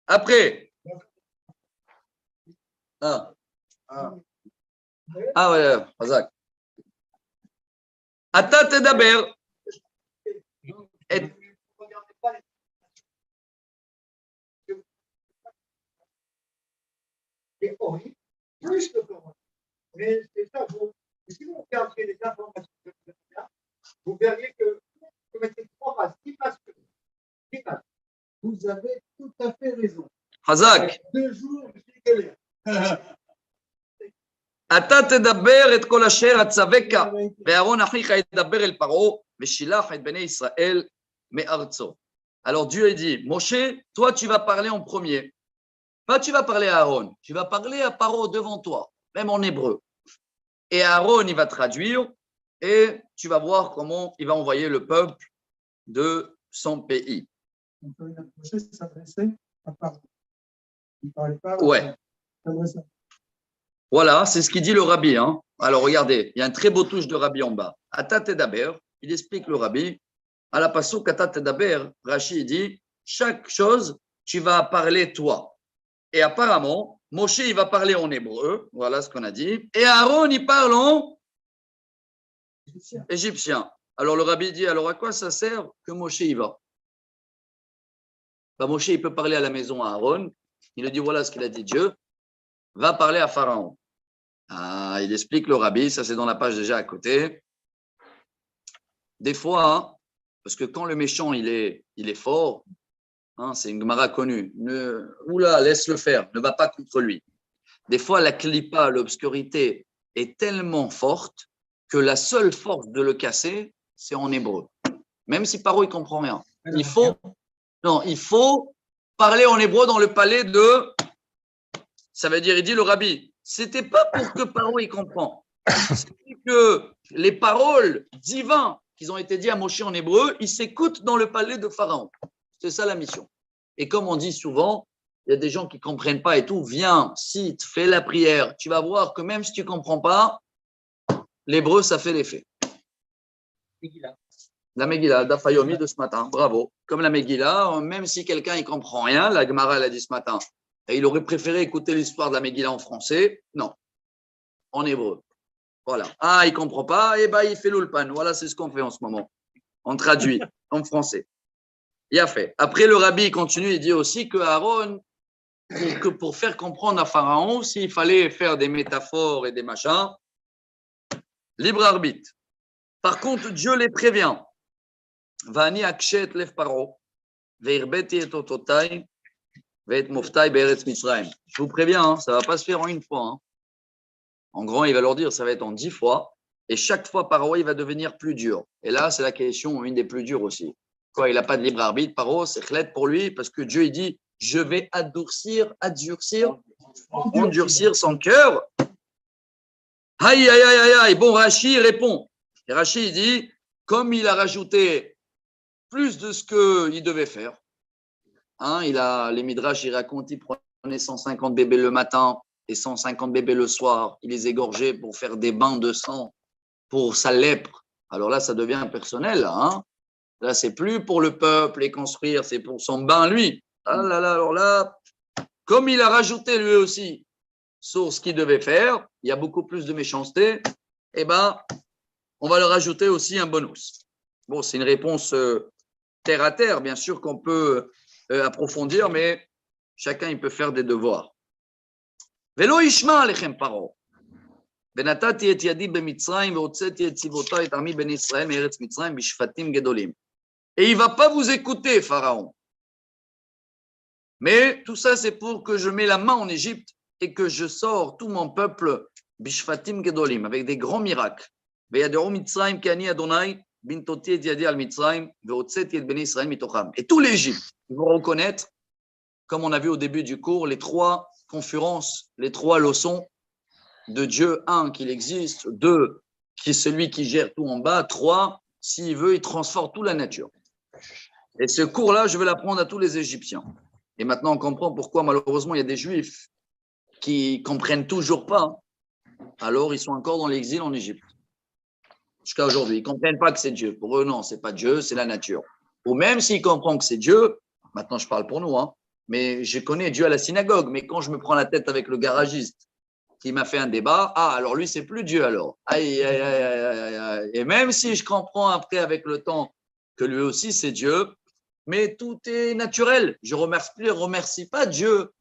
Après. Ouais, Hazak. Ata tedaber. C'est horrible, plus que comment. Mais c'est ça, si vous regardez les informations de là, vous verriez que vous mettez 3 pages, 10 pages, 10 pages. Vous avez tout à fait raison. Hazak. 2 jours, je suis galère. אתה תדבר את כל אשר אצווך, ואהרון אחיך ידבר אל פרעה, ושילח את בני ישראל מארצו. Alors Dieu a dit, Moshe, toi tu vas parler en premier. Pas tu vas parler à Aaron, tu vas parler à Paro devant toi, même en hébreu. Et Aaron, il va traduire et tu vas voir comment il va envoyer le peuple de son pays. Donc, Moshe s'adressait à Paro. Il ne parlait pas. Ouais. Voilà, c'est ce qu'il dit le rabbi. Hein. Alors regardez, il y a un très beau touche de rabbi en bas. Atat Tedaber, il explique le rabbi. À la passouk Atat Tedaber, Rashi dit chaque chose, tu vas parler toi. Et apparemment, Moshe, il va parler en hébreu, voilà ce qu'on a dit, et Aaron, il parle en égyptien. Alors le rabbi dit, alors à quoi ça sert que Moshe y va? Ben, Moshe, il peut parler à la maison à Aaron, il lui dit, voilà ce qu'il a dit Dieu, va parler à Pharaon. Ah, il explique le rabbi, ça c'est dans la page déjà à côté. Des fois, hein, parce que quand le méchant, il est fort, hein, c'est une Gemara connue. Oula, laisse-le faire, ne va pas contre lui. Des fois, la clipa, l'obscurité est tellement forte que la seule force de le casser, c'est en hébreu. Même si Paro, il ne comprend rien. Il faut parler en hébreu dans le palais de... Ça veut dire, il dit le rabbi, c'était pas pour que Paro, il comprend. C'est que les paroles divines qui ont été dites à Moshe en hébreu, ils s'écoutent dans le palais de Pharaon. C'est ça la mission. Et comme on dit souvent, il y a des gens qui ne comprennent pas et tout. Viens, cite, fais la prière. Tu vas voir que même si tu ne comprends pas, l'hébreu, ça fait l'effet. La Megillah, Dafayomi de ce matin. Bravo. Comme la Megillah, même si quelqu'un ne comprend rien, la Gemara l'a dit ce matin, et il aurait préféré écouter l'histoire de la Megillah en français, non, en hébreu. Voilà. Ah, il ne comprend pas, et ben il fait l'ulpan. Voilà, c'est ce qu'on fait en ce moment. On traduit en français. Il a fait. Après, le rabbi continue, il dit aussi que Aaron, pour faire comprendre à Pharaon, s'il fallait faire des métaphores et des machins, libre arbitre. Par contre, Dieu les prévient. Vani akshet lev paro, veirbeti et ototai, veit moftai beretz mitzrayim. Je vous préviens, hein, ça ne va pas se faire en une fois. Hein. En grand, il va leur dire, ça va être en 10 fois. Et chaque fois, Paro, il va devenir plus dur. Et là, c'est la question, une des plus dures aussi. Quoi, il n'a pas de libre arbitre, Paro, c'est clair pour lui, parce que Dieu, il dit, je vais endurcir son cœur. Aïe, aïe, aïe, aïe, aïe. Bon, Rashi répond. Et Rashi, il dit, comme il a rajouté plus de ce qu'il devait faire, hein, les Midrash, il raconte, il prenait 150 bébés le matin et 150 bébés le soir, il les égorgeait pour faire des bains de sang pour sa lèpre. Alors là, ça devient personnel, là, hein. Là, c'est plus pour le peuple et construire, c'est pour son bain, lui. Ah là là, alors là, comme il a rajouté lui aussi sur ce qu'il devait faire, il y a beaucoup plus de méchanceté, eh ben, on va leur rajouter aussi un bonus. Bon, c'est une réponse terre à terre, bien sûr qu'on peut approfondir, mais chacun, il peut faire des devoirs. Velo ishma alechem paro. ונתתי את ידי במצרים והוצאתי את צבאותי את עמי בני ישראל מארץ מצרים בשפטים גדולים. Et il ne va pas vous écouter, Pharaon. Mais tout ça, c'est pour que je mette la main en Égypte et que je sors tout mon peuple bishfatim gedolim, avec des grands miracles. Veyadeu Mitzrayim kani Adonai, bintoti et yadi al Mitzrayim, veotzeti et bnei Israël mitocham. Et tout l'Égypte vont reconnaître, comme on a vu au début du cours, les trois conférences, les trois leçons de Dieu. Un, qu'il existe. Deux, qui est celui qui gère tout en bas. Trois, s'il veut, il transforme toute la nature. Et ce cours-là, je vais l'apprendre à tous les Égyptiens. Et maintenant, on comprend pourquoi, malheureusement, il y a des Juifs qui ne comprennent toujours pas. Alors, ils sont encore dans l'exil en Égypte. Jusqu'à aujourd'hui. Ils ne comprennent pas que c'est Dieu. Pour eux, non, ce n'est pas Dieu, c'est la nature. Ou même s'ils comprennent que c'est Dieu, maintenant, je parle pour nous, mais je connais Dieu à la synagogue. Mais quand je me prends la tête avec le garagiste qui m'a fait un débat, alors lui, c'est plus Dieu alors. Aïe, aïe, aïe, aïe, aïe. Et même si je comprends après avec le temps que lui aussi, c'est Dieu, mais tout est naturel. Je ne remercie pas Dieu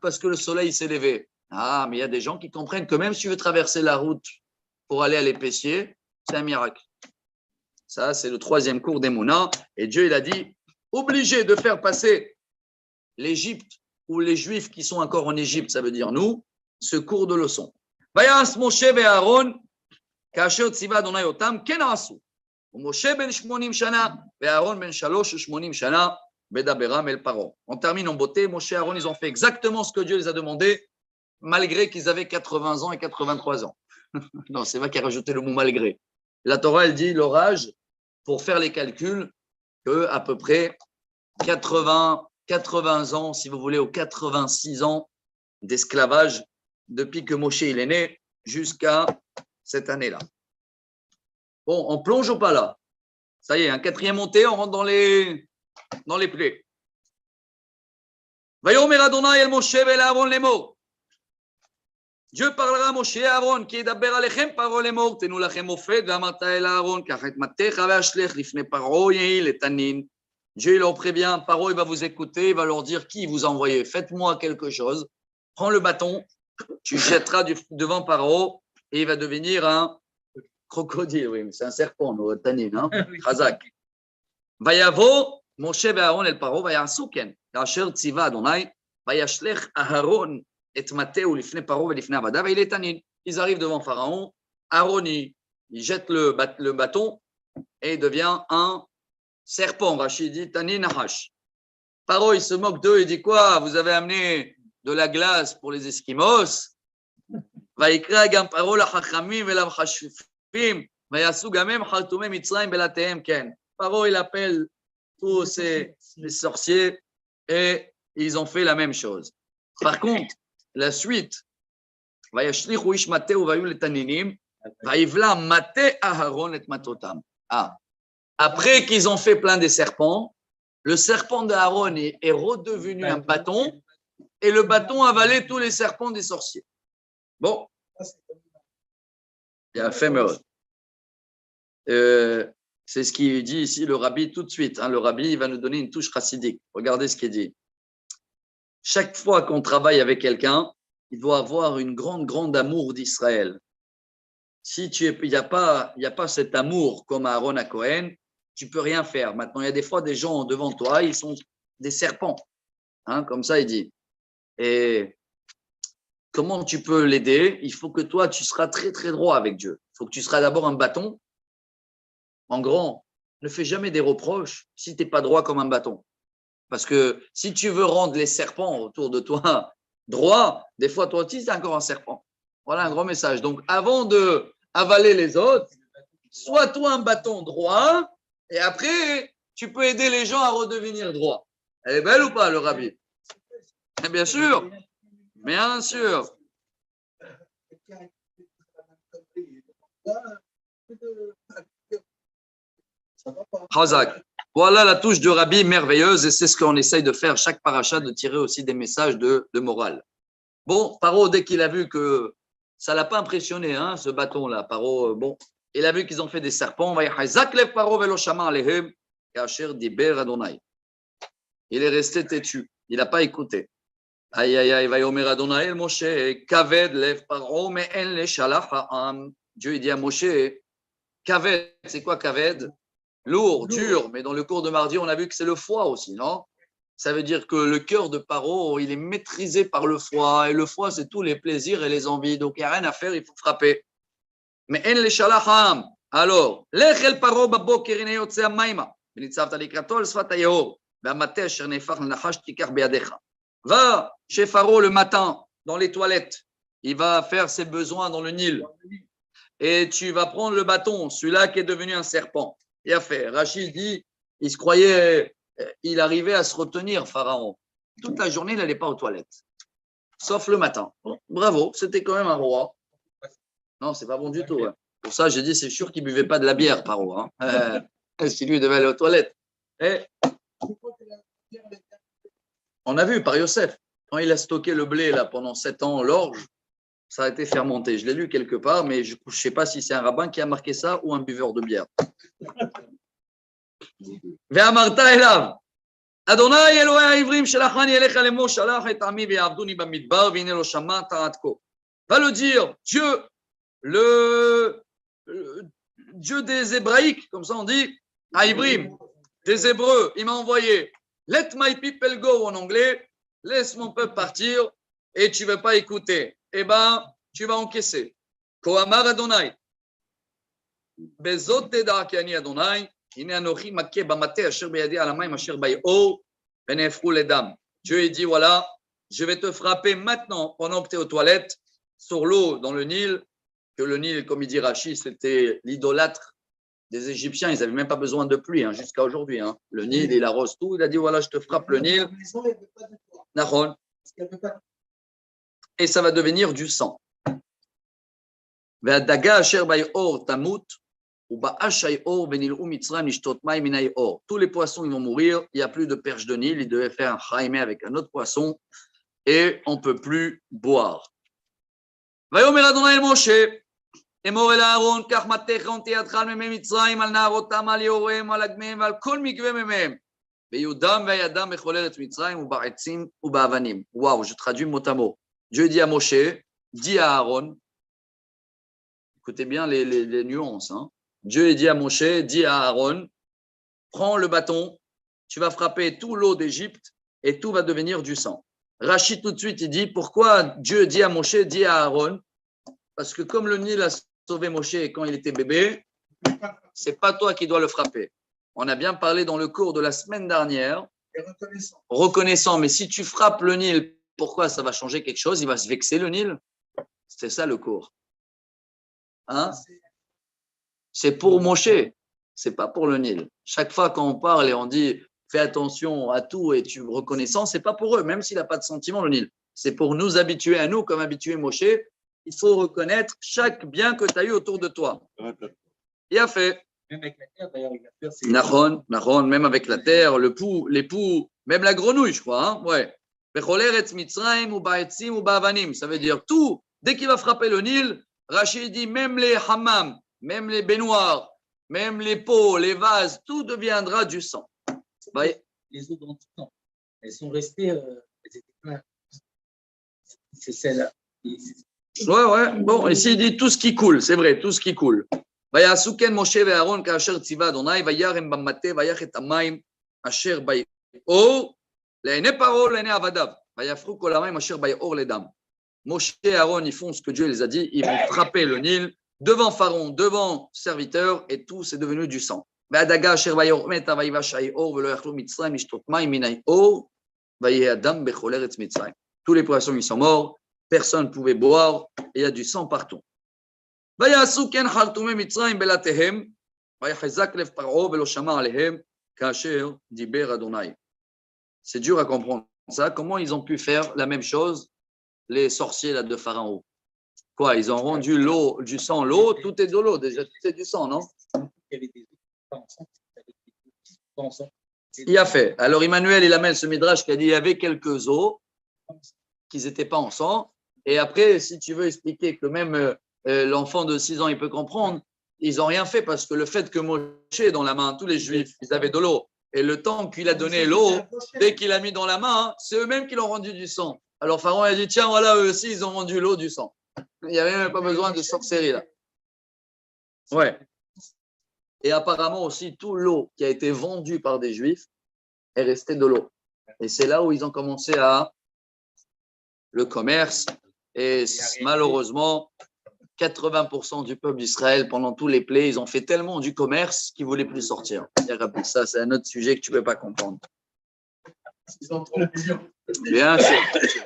parce que le soleil s'est levé. Mais il y a des gens qui comprennent que même si tu veux traverser la route pour aller à l'épicier, c'est un miracle. Ça, c'est le troisième cours d'Emouna. Et Dieu, il a dit, obligé de faire passer l'Égypte ou les Juifs qui sont encore en Égypte, ça veut dire nous, ce cours de leçon. Vayas Moshe et Aaron, kasher tziva Adonai otam, ken asu. Moshe ben 80 shana, et Aaron ben 80 shana, bedaberam el paro. On termine en beauté. Moshe et Aaron, ils ont fait exactement ce que Dieu les a demandé, malgré qu'ils avaient 80 ans et 83 ans. Non, c'est vrai qu'il a rajouté le mot malgré. La Torah, elle dit l'orage, pour faire les calculs, qu'à peu près 80 ans, si vous voulez, ou 86 ans d'esclavage depuis que Moshe il est né jusqu'à cette année-là. Bon, on plonge ou pas là? Ça y est, un quatrième montée, on rentre dans les plaies. Vayomer Adonai el Moshe vel Aaron lemor. Dieu parlera à Moshe et Aaron qui est d'abord alechem parole lemor tenu lachem ofet ve'amarta el Aaron kachet matecha ve'ashlech lifnei paro yehil et tanin. Dieu leur prévient, Paro il va vous écouter, il va leur dire qui vous a envoyé. Faites-moi quelque chose. Prends le bâton, tu jetteras devant Paro et il va devenir un crocodile. Oui, mais c'est un serpent, nous, Tanin, hein? Chazak. Vayavo, Moshe et Aaron el Paro, vayasuken. Kasher tziva Adonai, vayashlech Aaron et Mateu lifnei Paro velifnei avada, ve'il Tanin. Ils arrivent devant Pharaon. Aaron, il jette le bâton et il devient un serpent. Rachid dit Tanin Nahash. Paro, il se moque d'eux, il dit quoi? Vous avez amené de la glace pour les Esquimos. Vaikra gam Paro la chachamim vela chashufim vayasu gamem khartumim Mitzrayim belatehem ken. Paro, il appelle tous les sorciers et ils ont fait la même chose. Par contre, la suite, vayashlichu ish mateu vayu letaninim vayivla mate Aharon et matotam. Après qu'ils ont fait plein des serpents, le serpent d'Aaron est redevenu un bâton et le bâton avalait tous les serpents des sorciers. Bon, il y a fait meurtre. C'est ce qu'il dit ici le rabbi tout de suite. Le rabbi il va nous donner une touche chassidique. Regardez ce qu'il dit. Chaque fois qu'on travaille avec quelqu'un, il doit avoir une grande amour d'Israël. Si il n'y a pas cet amour comme Aaron à Cohen, tu ne peux rien faire. Maintenant, il y a des fois des gens devant toi, ils sont des serpents. Comme ça, il dit. Et comment tu peux l'aider? Il faut que toi, tu seras très, très droit avec Dieu. Il faut que tu seras d'abord un bâton. En grand, ne fais jamais des reproches si tu n'es pas droit comme un bâton. Parce que si tu veux rendre les serpents autour de toi droits, des fois, toi aussi, c'est encore un serpent. Voilà un grand message. Donc, avant de avaler les autres, sois toi un bâton droit et après, tu peux aider les gens à redevenir droits. Elle est belle ou pas, le rabbi? Bien sûr. Bien sûr. Chazak. Voilà la touche de rabbi merveilleuse et c'est ce qu'on essaye de faire chaque paracha, de tirer aussi des messages de morale. Bon, Paro, dès qu'il a vu que ça ne l'a pas impressionné, ce bâton-là, Paro, il a vu qu'ils ont fait des serpents. Il est resté têtu. Il n'a pas écouté. Aïe, aïe, aïe, vayomer Adonai el Moshe, kaved lev Paro, mais en le shalach ha'am. Dieu, il dit à Moshe, kaved, c'est quoi kaved? Lourd, dur, mais dans le cours de mardi, on a vu que c'est le foie aussi, non? Ça veut dire que le cœur de Paro, il est maîtrisé par le foie. Et le foie, c'est tous les plaisirs et les envies. Donc, il n'y a rien à faire, il faut frapper. Mais en les shalacham. Alors, lech el Paro baboker ine yotze hamayma. וניצבת לקראתו על שפת היאור, והמטה אשר נהפך לנחש תיקח בידיך. Va chez Pharaon le matin, dans les toilettes. Il va faire ses besoins dans le Nil. Et tu vas prendre le bâton, celui-là qui est devenu un serpent. Il a fait. Rachid dit, il se croyait, il arrivait à se retenir, Pharaon. Toute la journée, il n'allait pas aux toilettes. Sauf le matin. Bon, bravo, c'était quand même un roi. Non, c'est pas bon du tout. Hein. Pour ça, j'ai dit, c'est sûr qu'il ne buvait pas de la bière, Pharaon. Hein. Si lui devait aller aux toilettes. Et on a vu par Yosef, quand il a stocké le blé là, pendant 7 ans, l'orge, ça a été fermenté. Je l'ai lu quelque part, mais je ne sais pas si c'est un rabbin qui a marqué ça ou un buveur de bière. ואמרת אליו, אדוני אלוהי העברים שלחני אליך לאמור שלח את עמי ויעבדוני במדבר והנה לא שמעת עד כה. Va le dire, Dieu, le Dieu des Hébraïques, comme ça on dit, Haïvrim, des Hébreux, il m'a envoyé let my people go en anglais, laisse mon peuple partir et tu ne veux pas écouter. Eh bien, tu vas encaisser. Koamar Adonai, Bezot teda ki ani Adonai, hine anochi makke bamate asher beyadi al hamayim asher bay'or venefru ledam. Dieu il dit voilà, je vais te frapper maintenant pendant que tu es aux toilettes sur l'eau dans le Nil, que le Nil, comme il dit Rachid, c'était l'idolâtre des Égyptiens, ils n'avaient même pas besoin de pluie jusqu'à aujourd'hui. Hein. Le Nil, il arrose tout. Il a dit, voilà, je te frappe le Nil. Et ça va devenir du sang. Tous les poissons, ils vont mourir. Il n'y a plus de perche de Nil. Il devait faire un chaïmé avec un autre poisson. Et on ne peut plus boire. ויאמר אדוני אל משה אמור אל אהרון קח מטך ונטה ידך על מימי מצרים על נהרותם על יאוריהם על אגמיהם ועל כל מקווה מימיהם ויהודם וידם בכל ארץ מצרים ובעצים ובאבנים. Waouh, je traduis mot à mot. Dieu dit à Moshe, dit à Aaron, écoutez bien les nuances. Hein. Dieu dit à Moshe, dit à Aaron, prends le bâton, tu vas frapper tout l'eau d'Égypte et tout va devenir du sang. Rachid tout de suite, il dit, pourquoi Dieu dit à Moshe, dit à Aaron? Parce que comme le Nil a sauvé Moshe quand il était bébé, ce n'est pas toi qui dois le frapper. On a bien parlé dans le cours de la semaine dernière. Reconnaissant, mais si tu frappes le Nil, pourquoi ça va changer quelque chose? Il va se vexer le Nil. C'est ça le cours. Hein? C'est pour Moshe, ce n'est pas pour le Nil. Chaque fois qu'on parle et on dit fais attention à tout et tu reconnaissant, ce n'est pas pour eux, même s'il n'a pas de sentiment le Nil. C'est pour nous habituer à nous, comme habitué Moshe. Il faut reconnaître chaque bien que tu as eu autour de toi. Il a fait. Même avec la terre, d'ailleurs, il va faire Nahon, même avec la terre, le pou, les poux, même la grenouille, je crois. Hein? Ouais. Ça veut dire tout. Dès qu'il va frapper le Nil, Rachid dit même les hammams, même les baignoires, même les pots, les vases, tout deviendra du sang. Les eaux dans le temps, elles sont restées, elles étaient pleines. C'est celle-là. Ouais. Bon, ici il dit tout ce qui coule, c'est vrai, tout ce qui coule. ויעשו כן משה ואהרון כאשר ציווה אדוני וירם במטה ויך את המים אשר ביאור לעיני פרעה ולעיני עבדיו ויהפכו כל המים אשר ביאור לדם. Moshe et Aaron, ils font ce que Dieu les a dit, ils vont frapper le Nil devant Pharaon, devant serviteurs, et tout c'est devenu du sang. והדגה אשר ביאור מתה ויבש היאור ולא יכלו מצרים לשתות מים מן היאור ויהי הדם בכל ארץ מצרים. Tous les poissons ils sont morts, personne ne pouvait boire, et il y a du sang partout. ויעשו כן חרטומי מצרים בלתיהם ויחזק לב פרעה ולא שמע עליהם כאשר דיבר אדוני. C'est dur à comprendre ça. Comment ils ont pu faire la même chose, les sorciers là, de Pharaon? Quoi, ils ont rendu l'eau, du sang, l'eau, tout est de l'eau, déjà tout est du sang, non? Il a fait. Alors Emmanuel, il amène ce midrash qui a dit il y avait quelques eaux qui n'étaient pas en sang. Et après, si tu veux expliquer que même l'enfant de 6 ans, il peut comprendre, ils n'ont rien fait parce que le fait que Moshe dans la main, tous les Juifs, ils avaient de l'eau. Et le temps qu'il a donné l'eau, dès qu'il a mis dans la main, c'est eux-mêmes qui l'ont rendu du sang. Alors Pharaon a dit, tiens, voilà, eux aussi, ils ont rendu l'eau du sang. Il n'y avait même pas besoin de sorcellerie là. Ouais. Et apparemment aussi, toute l'eau qui a été vendue par des Juifs est restée de l'eau. Et c'est là où ils ont commencé à le commerce. Et malheureusement, 80% du peuple d'Israël, pendant tous les plaies, ils ont fait tellement du commerce qu'ils ne voulaient plus sortir. Et ça, c'est un autre sujet que tu ne peux pas comprendre. Ils ont trop millions. Bien sûr.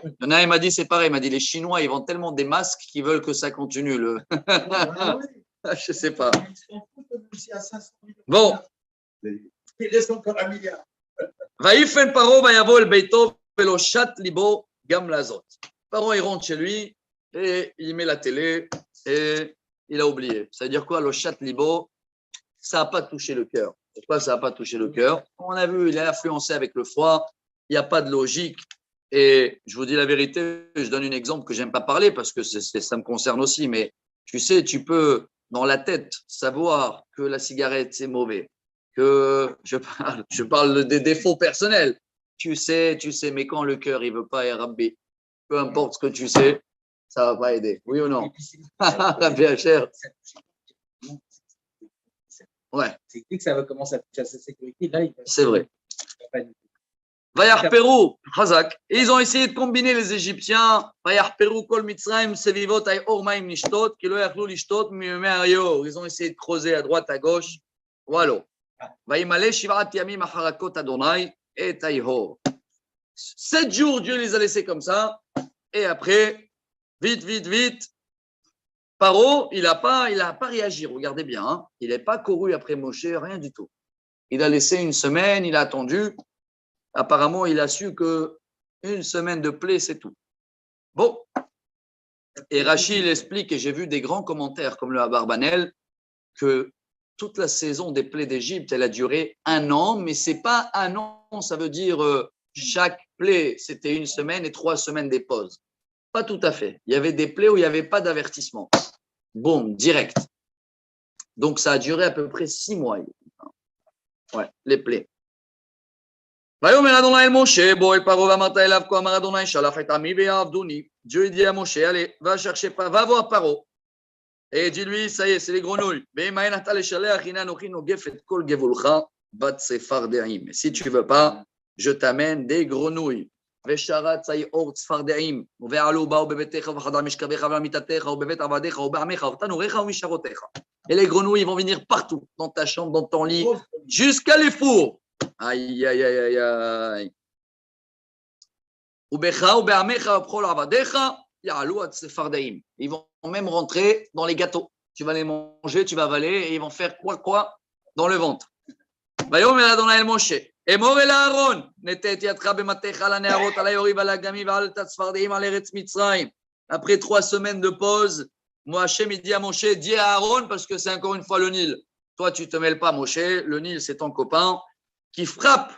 Il y en a un, il m'a dit, c'est pareil, il m'a dit, les Chinois, ils vendent tellement des masques qu'ils veulent que ça continue. Ah oui. Je ne sais pas. Ils s'en foutent même si à 500 millions. Bon. Il reste encore 1 milliard. Vaïfen Paro vayavo el beito velo shat libo gam lazot. Paro, il rentre chez lui et il met la télé et il a oublié. Ça veut dire quoi, le chat libo? Ça n'a pas touché le cœur. Pourquoi ça n'a pas touché le cœur? On a vu, il est influencé avec le froid. Il n'y a pas de logique. Et je vous dis la vérité, je donne un exemple que j'aime pas parler parce que ça me concerne aussi. Mais tu sais, tu peux dans la tête savoir que la cigarette c'est mauvais, que je parle des défauts personnels. Tu sais, mais quand le cœur il veut pas, et Rabbi, peu importe ce que tu sais, ça va pas aider. Oui ou non? Rabbi cher. Ouais. C'est dès que ça va commencer à toucher à sa sécurité, là, c'est vrai. Vayar Pérou, Chazak. Et ils ont essayé de combiner les Égyptiens. Vayar Pérou, Kol Mitzrayim, Sevivot, Ay Ormaim, Nishtot, Kilo Yachlu, Lishtot, Miyume Ayo. Ils ont essayé de creuser à droite, à gauche. Voilà. Vayimale, Shivat Yamim, Acharakot, Adonai, et Taïho. 7 jours, Dieu les a laissés comme ça. Et après, vite. Paro, il n'a pas réagi. Regardez bien. Hein. Il n'est pas couru après Moshe, rien du tout. Il a laissé une semaine, il a attendu. Apparemment, il a su qu'une semaine de plaie, c'est tout. Bon. Et Rachid, il explique, et j'ai vu des grands commentaires comme le Abarbanel, que toute la saison des plaies d'Égypte, elle a duré 1 an, mais ce n'est pas 1 an, ça veut dire chaque plaie, c'était 1 semaine et 3 semaines des pauses. Pas tout à fait. Il y avait des plaies où il n'y avait pas d'avertissement. Boum, direct. Donc, ça a duré à peu près 6 mois. Ouais, les plaies. ויאמר אדוני אל משה, בוא אל פרעה ואמרת אליו, כה אמר אדוני, שלח את עמי ויעבדוני. Dieu dit à Moshe, allez, va chercher, va voir Paro. Et dis-lui, ça y est, c'est les grenouilles. Si tu ne veux pas, je t'amène des grenouilles. Et les grenouilles vont venir partout, dans ta chambre, dans ton lit, jusqu'à les fours. Aïe, aïe, aïe, aïe, aïe. Ils vont même rentrer dans les gâteaux. Tu vas les manger, tu vas avaler et ils vont faire quoi dans le ventre. Après 3 semaines de pause, moi Hachem il dit à Moshe, dis à Aaron, parce que c'est encore une fois le Nil. Toi, tu ne te mêles pas, Moshe. Le Nil, c'est ton copain qui frappe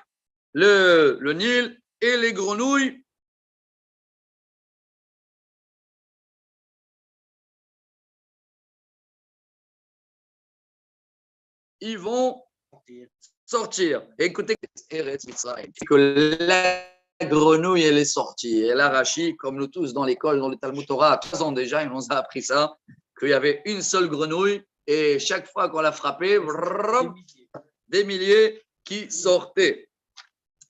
le Nil et les grenouilles. Ils vont sortir. Écoutez, que la grenouille, elle est sortie. Elle a arraché, comme nous tous dans l'école, dans le Talmud Torah, à 3 ans déjà, ils nous a appris ça, qu'il y avait une seule grenouille et chaque fois qu'on la frappait, des milliers qui sortaient.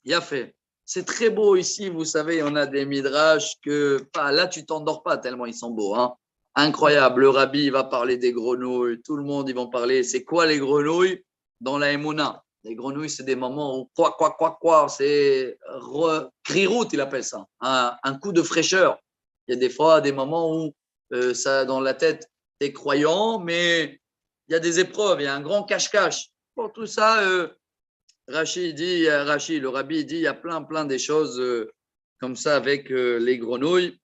Il a fait. C'est très beau ici, vous savez, on a des midrash que là, tu t'endors pas tellement ils sont beaux. Hein. Incroyable, le rabbi il va parler des grenouilles, tout le monde ils vont parler. C'est quoi les grenouilles dans la Emouna? Les grenouilles, c'est des moments où quoi, c'est krirout, il appelle ça, un coup de fraîcheur. Il y a des fois des moments où ça dans la tête, tu es croyant, mais il y a des épreuves, il y a un grand cache-cache. Pour tout ça, Rachid dit, le rabbi dit, il y a plein des choses comme ça avec les grenouilles.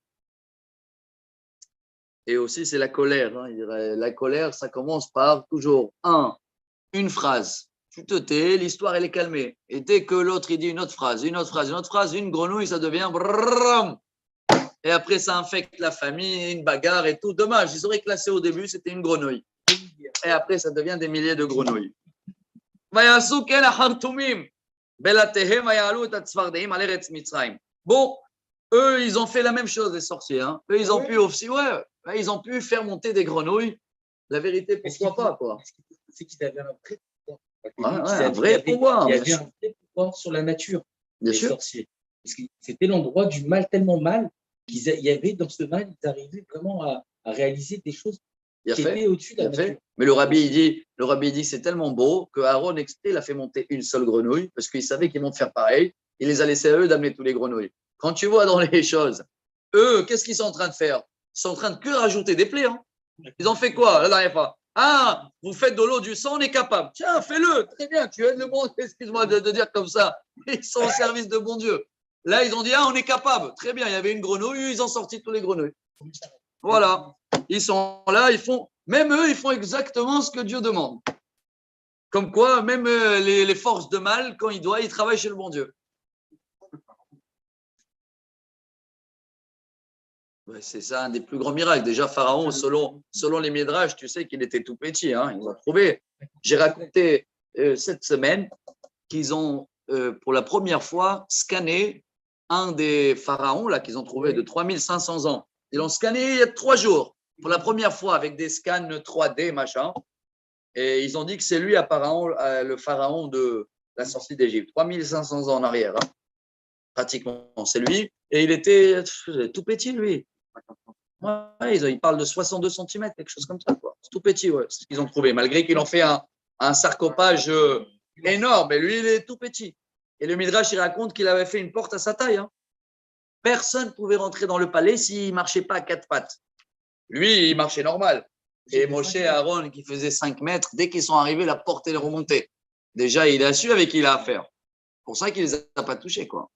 Et aussi, c'est la colère. Hein. La colère, ça commence par toujours une phrase. Tu te tais, l'histoire, elle est calmée. Et dès que l'autre, il dit une autre phrase, une grenouille, ça devient brrrram. Et après, ça infecte la famille, une bagarre et tout. Dommage, ils auraient classé au début, c'était une grenouille. Et après, ça devient des milliers de grenouilles. Bon, eux, ils ont fait la même chose, les sorciers. Hein. Eux, ils ont pu aussi, ils ont pu faire monter des grenouilles. La vérité, pourquoi pas, quoi. C'est qu'ils avaient un vrai pouvoir. Un vrai pouvoir. Il y avait un vrai pouvoir sur la nature, bien les sûr. sorciers. Parce que c'était l'endroit du mal tellement mal qu'il y avait dans ce mal, ils arrivaient vraiment à réaliser des choses Il a qui fait. étaient au-dessus de Il la a fait. nature. Mais le rabbi, il dit c'est tellement beau que Aaron exprès, il a fait monter une seule grenouille parce qu'il savait qu'ils vont faire pareil. Il les a laissés à eux d'amener tous les grenouilles. Quand tu vois dans les choses, eux, qu'est-ce qu'ils sont en train de faire? Ils sont en train de que rajouter des plaies. Hein. Ils ont fait quoi la dernière fois? Ah, vous faites de l'eau, du sang, on est capable. Tiens, fais-le. Très bien, tu aides le monde. Excuse-moi de dire comme ça. Ils sont au service de bon Dieu. Là, ils ont dit, ah, on est capable. Très bien, il y avait une grenouille, ils ont sorti tous les grenouilles. Voilà. Ils sont là, même eux, ils font exactement ce que Dieu demande. Comme quoi, même les forces de mal, quand ils doivent, ils travaillent chez le bon Dieu. Ouais, c'est ça un des plus grands miracles. Déjà, Pharaon, selon les Midrash, tu sais qu'il était tout petit. Hein, ils ont trouvé. J'ai raconté cette semaine qu'ils ont, pour la première fois, scanné un des pharaons là, qu'ils ont trouvé de 3500 ans. Ils l'ont scanné il y a 3 jours. Pour la première fois, avec des scans 3D, machin. Et ils ont dit que c'est lui, apparemment, le pharaon de la sortie d'Égypte. 3500 ans en arrière. Hein. Pratiquement, c'est lui. Et il était tout petit, lui. Ouais, ils parlent de 62 cm, quelque chose comme ça. Quoi. C'est tout petit, ouais, c'est ce qu'ils ont trouvé. Malgré qu'ils ont fait un sarcophage énorme. Mais lui, il est tout petit. Et le Midrash, il raconte qu'il avait fait une porte à sa taille. Hein. Personne ne pouvait rentrer dans le palais s'il ne marchait pas à 4 pattes. Lui, il marchait normal. Et Moshe et Aaron, qui faisaient 5 mètres, dès qu'ils sont arrivés, la porte est remontée. Déjà, il a su avec qui il a affaire. C'est pour ça qu'il ne les a pas touchés. Quoi.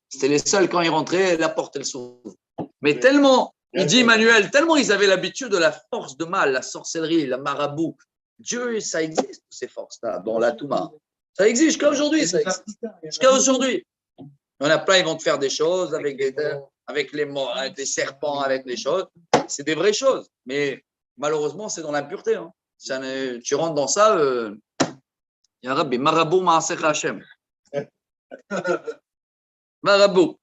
C'était les seuls, quand ils rentraient, la porte, elle s'ouvre. Mais tellement, il dit Emmanuel, tellement ils avaient l'habitude de la force de mal, la sorcellerie, la marabout. Dieu, ça existe, ces forces-là, dans la Touma. Ça existe jusqu'à aujourd'hui. Jusqu'à aujourd'hui. Il y en a plein, ils vont te faire des choses avec les serpents, avec les choses. C'est des vraies choses. Mais malheureusement, c'est dans l'impureté. Hein. Tu rentres dans ça, Ya Rabbi, marabout ma'asecha Hashem. Marabout.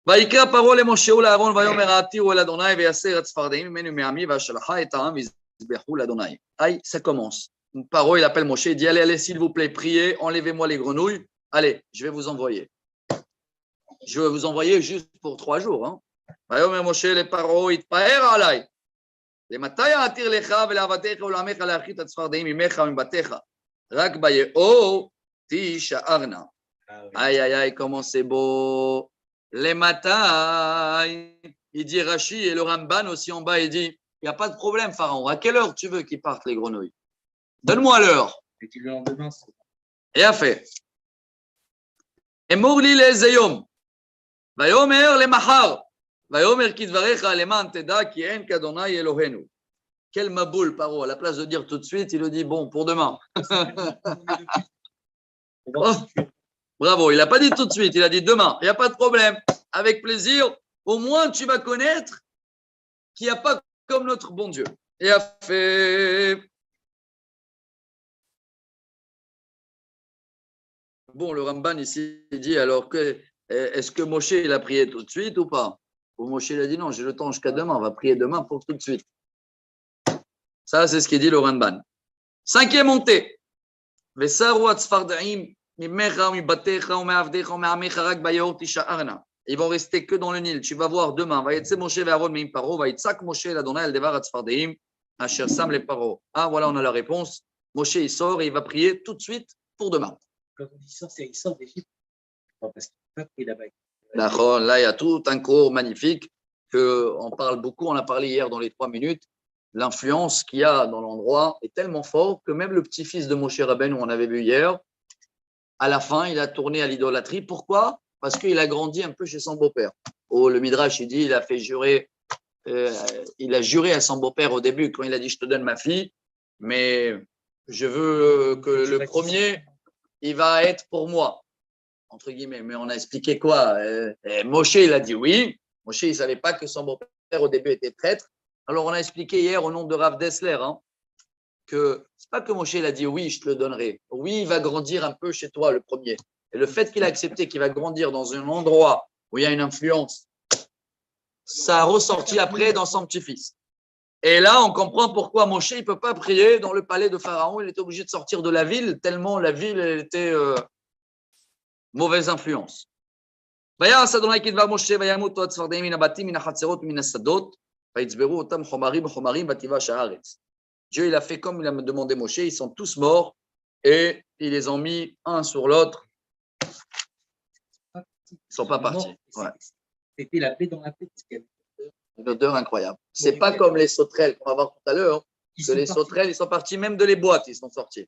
ויקרא פרעה למשה ולאהרון ויאמר העתירו אל אדוני ויסר את צפרדעים ממנו מעמי והשלחה את העם ויזבחו לאדוני. Aïe, ça commence. Paro, il appelle Moshe, il dit allez, s'il vous plaît, priez, enlevez-moi les grenouilles. Allez, je vais vous envoyer. Je vais vous envoyer juste pour 3 jours. Hein. ויאמר משה לפרעה התפאר עליי. למתי אעתיר לך ולעבדיך ולעמך להרחיק את הצפרדעים ממך ומבתיך? רק ביאור תישארנה. Aïe, aïe, aïe, comment c'est beau. Les matins, il dit Rashi et le Ramban aussi en bas, il dit il n'y a pas de problème, Pharaon. À quelle heure tu veux qu'ils partent les grenouilles? Donne-moi l'heure. Et a fait. Et Mourli les Eyom. Vayomer les Mahar. Vayomer Kidvarecha leman teda ki en kadonai Elohenu. Quel maboul, Pharaon. À la place de dire tout de suite, il le dit bon, pour demain. Oh. Bravo, il n'a pas dit tout de suite, il a dit demain, il n'y a pas de problème, avec plaisir, au moins tu vas connaître qu'il n'y a pas comme notre bon Dieu. Et a fait... Bon, le Ramban ici il dit alors, est-ce que Moshe il a prié tout de suite ou pas? Ou Moshe il a dit non, j'ai le temps jusqu'à demain, on va prier demain pour tout de suite. Ça, c'est ce qu'il dit le Ramban. 5e montée. Vesaru atzfardaim. Ils vont rester que dans le Nil. Tu vas voir demain. Ah, voilà, on a la réponse. Moshe, il sort et il va prier tout de suite pour demain. Quand on dit sort, il sort d'Égypte. Parce qu'il n'a pas pris là-bas. D'accord, là, il y a tout un cours magnifique qu'on parle beaucoup. On a parlé hier dans les 3 minutes. L'influence qu'il y a dans l'endroit est tellement forte que même le petit-fils de Moshe Rabbeinu, on avait vu hier, à la fin, il a tourné à l'idolâtrie. Pourquoi? Parce qu'il a grandi un peu chez son beau-père. Oh, le Midrash, il dit, il a juré à son beau-père au début quand il a dit, je te donne ma fille, mais je veux que le premier, il va être pour moi, entre guillemets. Mais on a expliqué quoi? Moshe, il a dit oui. Moshe, il ne savait pas que son beau-père au début était prêtre. Alors, on a expliqué hier au nom de Rav Dessler, hein, que c'est pas que Moshe il a dit oui, je te le donnerai. Oui, il va grandir un peu chez toi, le premier. Et le fait qu'il a accepté qu'il va grandir dans un endroit où il y a une influence, ça a ressorti après dans son petit-fils. Et là, on comprend pourquoi Moshe ne peut pas prier dans le palais de Pharaon. Il était obligé de sortir de la ville, tellement la ville elle était mauvaise influence. ויעש אדוני כדבר משה וימותו הצפרדעים מן הבתים מן החצרות ומן השדות ויצברו אותם חומרים בחומרים ותיבש הארץ. Dieu il a fait comme il a demandé Moshe, ils sont tous morts et ils les ont mis un sur l'autre. Ils ne sont pas partis. Ouais. C'était la paix dans la paix. Une odeur incroyable. C'est pas comme les sauterelles qu'on va voir tout à l'heure. Que les sauterelles, ils sont partis même de les boîtes, ils sont sortis.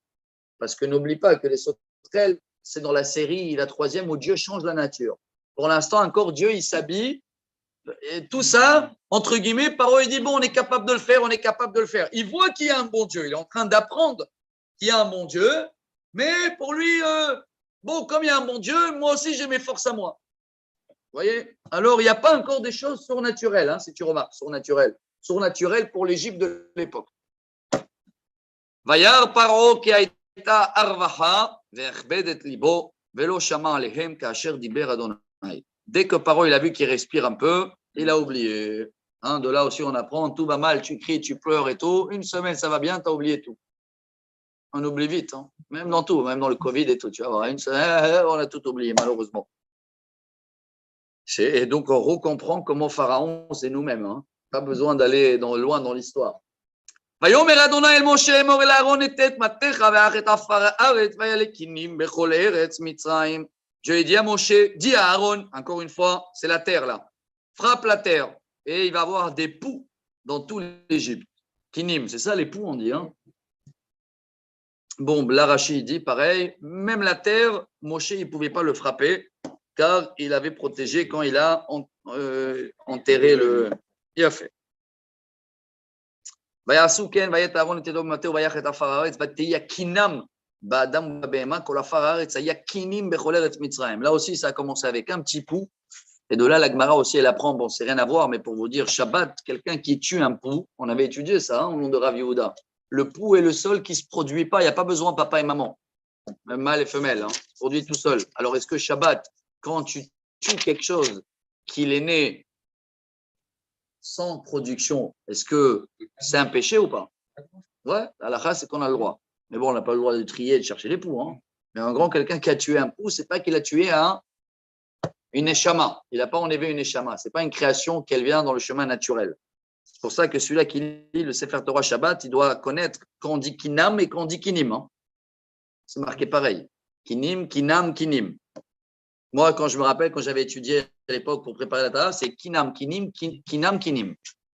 Parce que n'oublie pas que les sauterelles, c'est dans la série, la 3e, où Dieu change la nature. Pour l'instant, encore, Dieu, il s'habille. Et tout ça, entre guillemets, Paro, il dit, bon, on est capable de le faire, on est capable de le faire. Il voit qu'il y a un bon Dieu. Il est en train d'apprendre qu'il y a un bon Dieu. Mais pour lui, bon, comme il y a un bon Dieu, moi aussi, j'ai mes forces à moi. Vous voyez? Alors, il n'y a pas encore des choses surnaturelles, hein, si tu remarques, surnaturelles. Surnaturelles pour l'Égypte de l'époque. Vayar Paro qui a été arvaha ve'echbedet libo velo shama alehem ka'asher diber Adonai. Dès que Paro il a vu qu'il respire un peu, il a oublié. Hein, de là aussi on apprend, tout va mal, tu cries, tu pleures et tout. Une semaine ça va bien, tu as oublié tout. On oublie vite, hein. Même dans tout, même dans le Covid et tout. Tu vas voir, une semaine, on a tout oublié malheureusement. Et donc on recomprend comment Pharaon c'est nous-mêmes. Hein. Pas besoin d'aller loin dans l'histoire. ויאמר אדוני אל משה אמור אל אהרון את מטך ואך את עפר הארץ ויעלה קינים בכל ארץ מצרים. Dieu dit à Moshe, dis à Aaron, encore une fois, c'est la terre là, frappe la terre et il va y avoir des poux dans tout l'Égypte. Kinim, c'est ça les poux on dit. Hein. Bon, l'Arachi dit pareil, même la terre, Moshe il ne pouvait pas le frapper car il avait protégé quand il a enterré le... Il a fait. ויעשו כן, ויית אהרון את ידו במטה ויך את עפר הארץ ותהיה קינם באדם ובבהמה כל עפר הארץ היה קינים בכל ארץ מצרים. Là aussi ça a commencé avec un petit pou et de là la Gemara aussi elle apprend, bon c'est rien à voir mais pour vous dire Shabbat, quelqu'un qui tue un pou, on avait étudié ça au nom de Rav Yehuda. Le pou est le seul qui ne se produit pas, il n'y a pas besoin papa et maman, même mâle et femelle, hein, produit tout seul. Alors est-ce que Shabbat, quand tu tues quelque chose qu'il est né sans production, est-ce que c'est un péché ou pas? Ouais, à la race, c'est qu'on a le droit. Mais bon, on n'a pas le droit de trier et de chercher les poux. Hein. Mais en grand, quelqu'un qui a tué un pou, c'est pas qu'il a tué une échama. Il n'a pas enlevé une échama. Ce n'est pas une création qu'elle vient dans le chemin naturel. C'est pour ça que celui-là qui lit le Sefer Torah Shabbat, il doit connaître quand on dit kinam et quand on dit kinim. Hein. C'est marqué pareil. Kinim, kinam, kinim. Moi, quand je me rappelle, quand j'avais étudié à l'époque pour préparer la Torah, c'est kinam, kinim, kinam, kinim.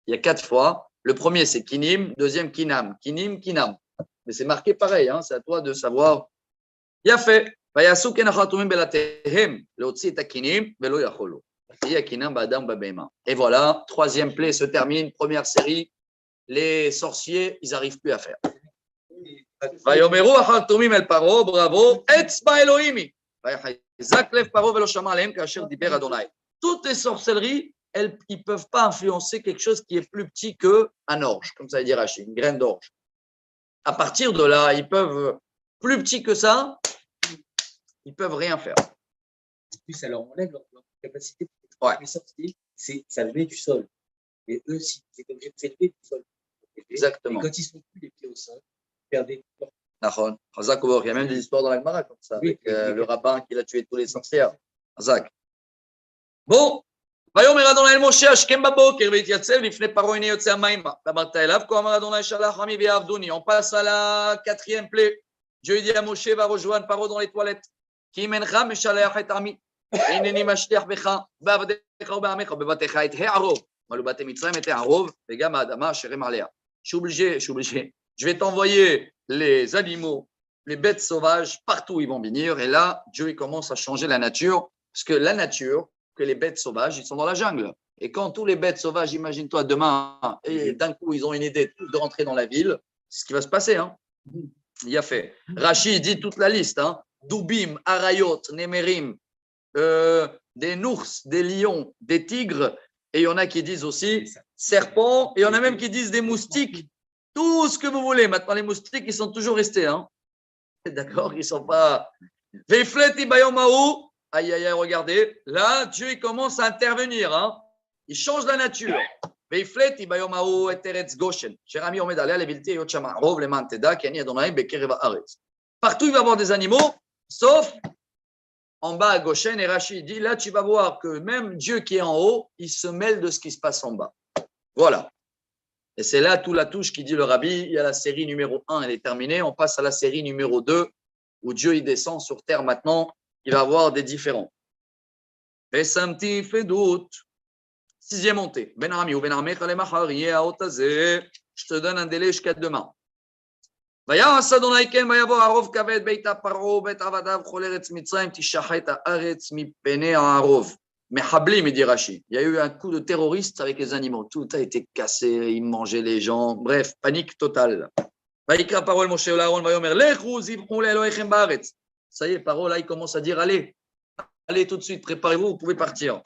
Il y a 4 fois. Le premier, c'est kinim. Deuxième, kinam. Kinim, kinam. Mais c'est marqué pareil. Hein, c'est à toi de savoir. Il a fait. Et voilà, 3e plaie se termine. Première série. Les sorciers, ils n'arrivent plus à faire. Bravo. Toutes les sorcelleries, ils ne peuvent pas influencer quelque chose qui est plus petit qu'un orge, comme ça veut dire Rachid, une graine d'orge. À partir de là, ils peuvent, plus petit que ça, ils ne peuvent rien faire. En plus, ça leur enlève leur capacité de faire les sorciers, ça venait du sol. Et eux, s'ils étaient obligés de s'élever du sol. Exactement. Et quand ils ne sont plus les pieds au sol, ils perdaient leur... Il y a même des histoires dans la Gemara comme ça, avec le rabbin qui a tué tous les sorcières. Hazak. Bon, ויאמר אדוני אל משה השכם בבוקר והתייצב לפני פרעה הנה יוצא המימה ואמרת אליו כה אמר אדוני שלח עמי ויעבדוני. On passe à la 4e plaie. Dieu dit à Moshe va rejoindre Paro dans les toilettes. כי אם אינך משלח את עמי הנני משליח בך בעבדיך ובעמך ובבתיך את הערוב ולו בתי מצרים את הערוב וגם האדמה אשר הם עליה. Je suis obligé. Je vais t'envoyer les animaux, les bêtes sauvages, partout où ils vont venir. Et là, Dieu il commence à changer la nature. Parce que la nature, que les bêtes sauvages, ils sont dans la jungle. Et quand tous les bêtes sauvages, imagine-toi demain, et d'un coup, ils ont une idée de rentrer dans la ville, c'est ce qui va se passer. Hein. Il a fait. Rachid dit toute la liste. Hein. Doubim, Arayot, Nemerim, des nours, des lions, des tigres. Et il y en a qui disent aussi serpents. Et il y en a même qui disent des moustiques. Tout ce que vous voulez. Maintenant, les moustiques, ils sont toujours restés. Hein. D'accord? Ils ne sont pas... Veifleti bayomaou. Aïe, aïe, aïe, regardez. Là, Dieu, il commence à intervenir. Hein. Il change la nature. Veifleti bayomaou et teretz goshen. Cherami omed alea levilti yot shama rov leman teda ki ani Adonai bekerev haaretz. Partout, il va y avoir des animaux, sauf en bas à Goshen, et Rachid dit, là, tu vas voir que même Dieu qui est en haut, il se mêle de ce qui se passe en bas. Voilà. Et c'est là tout la touche qui dit le rabbi, il y a la série numéro 1, elle est terminée, on passe à la série numéro 2, où Dieu il descend sur terre maintenant, il va avoir des différents. Vesamti fait doute. 6e montée. Ben Arami ou Ben Armecha le Machar, je te donne un délai jusqu'à demain. ויעש אדוני כן ויבוא הערוב כבד בית פרעה ובית עבדיו כל ארץ מצרים תשחט הארץ מפני הערוב. מחבלים, dit Rashi. Il y a eu un coup de terroriste avec les animaux. Tout a été cassé, ils mangeaient les gens. Bref, panique totale. ויקרא פרעה אל משה ולאהרון ויאמר לכו זבחו לאלוהיכם בארץ. Ça y est, Paro, là, il commence à dire allez tout de suite, préparez-vous, vous pouvez partir.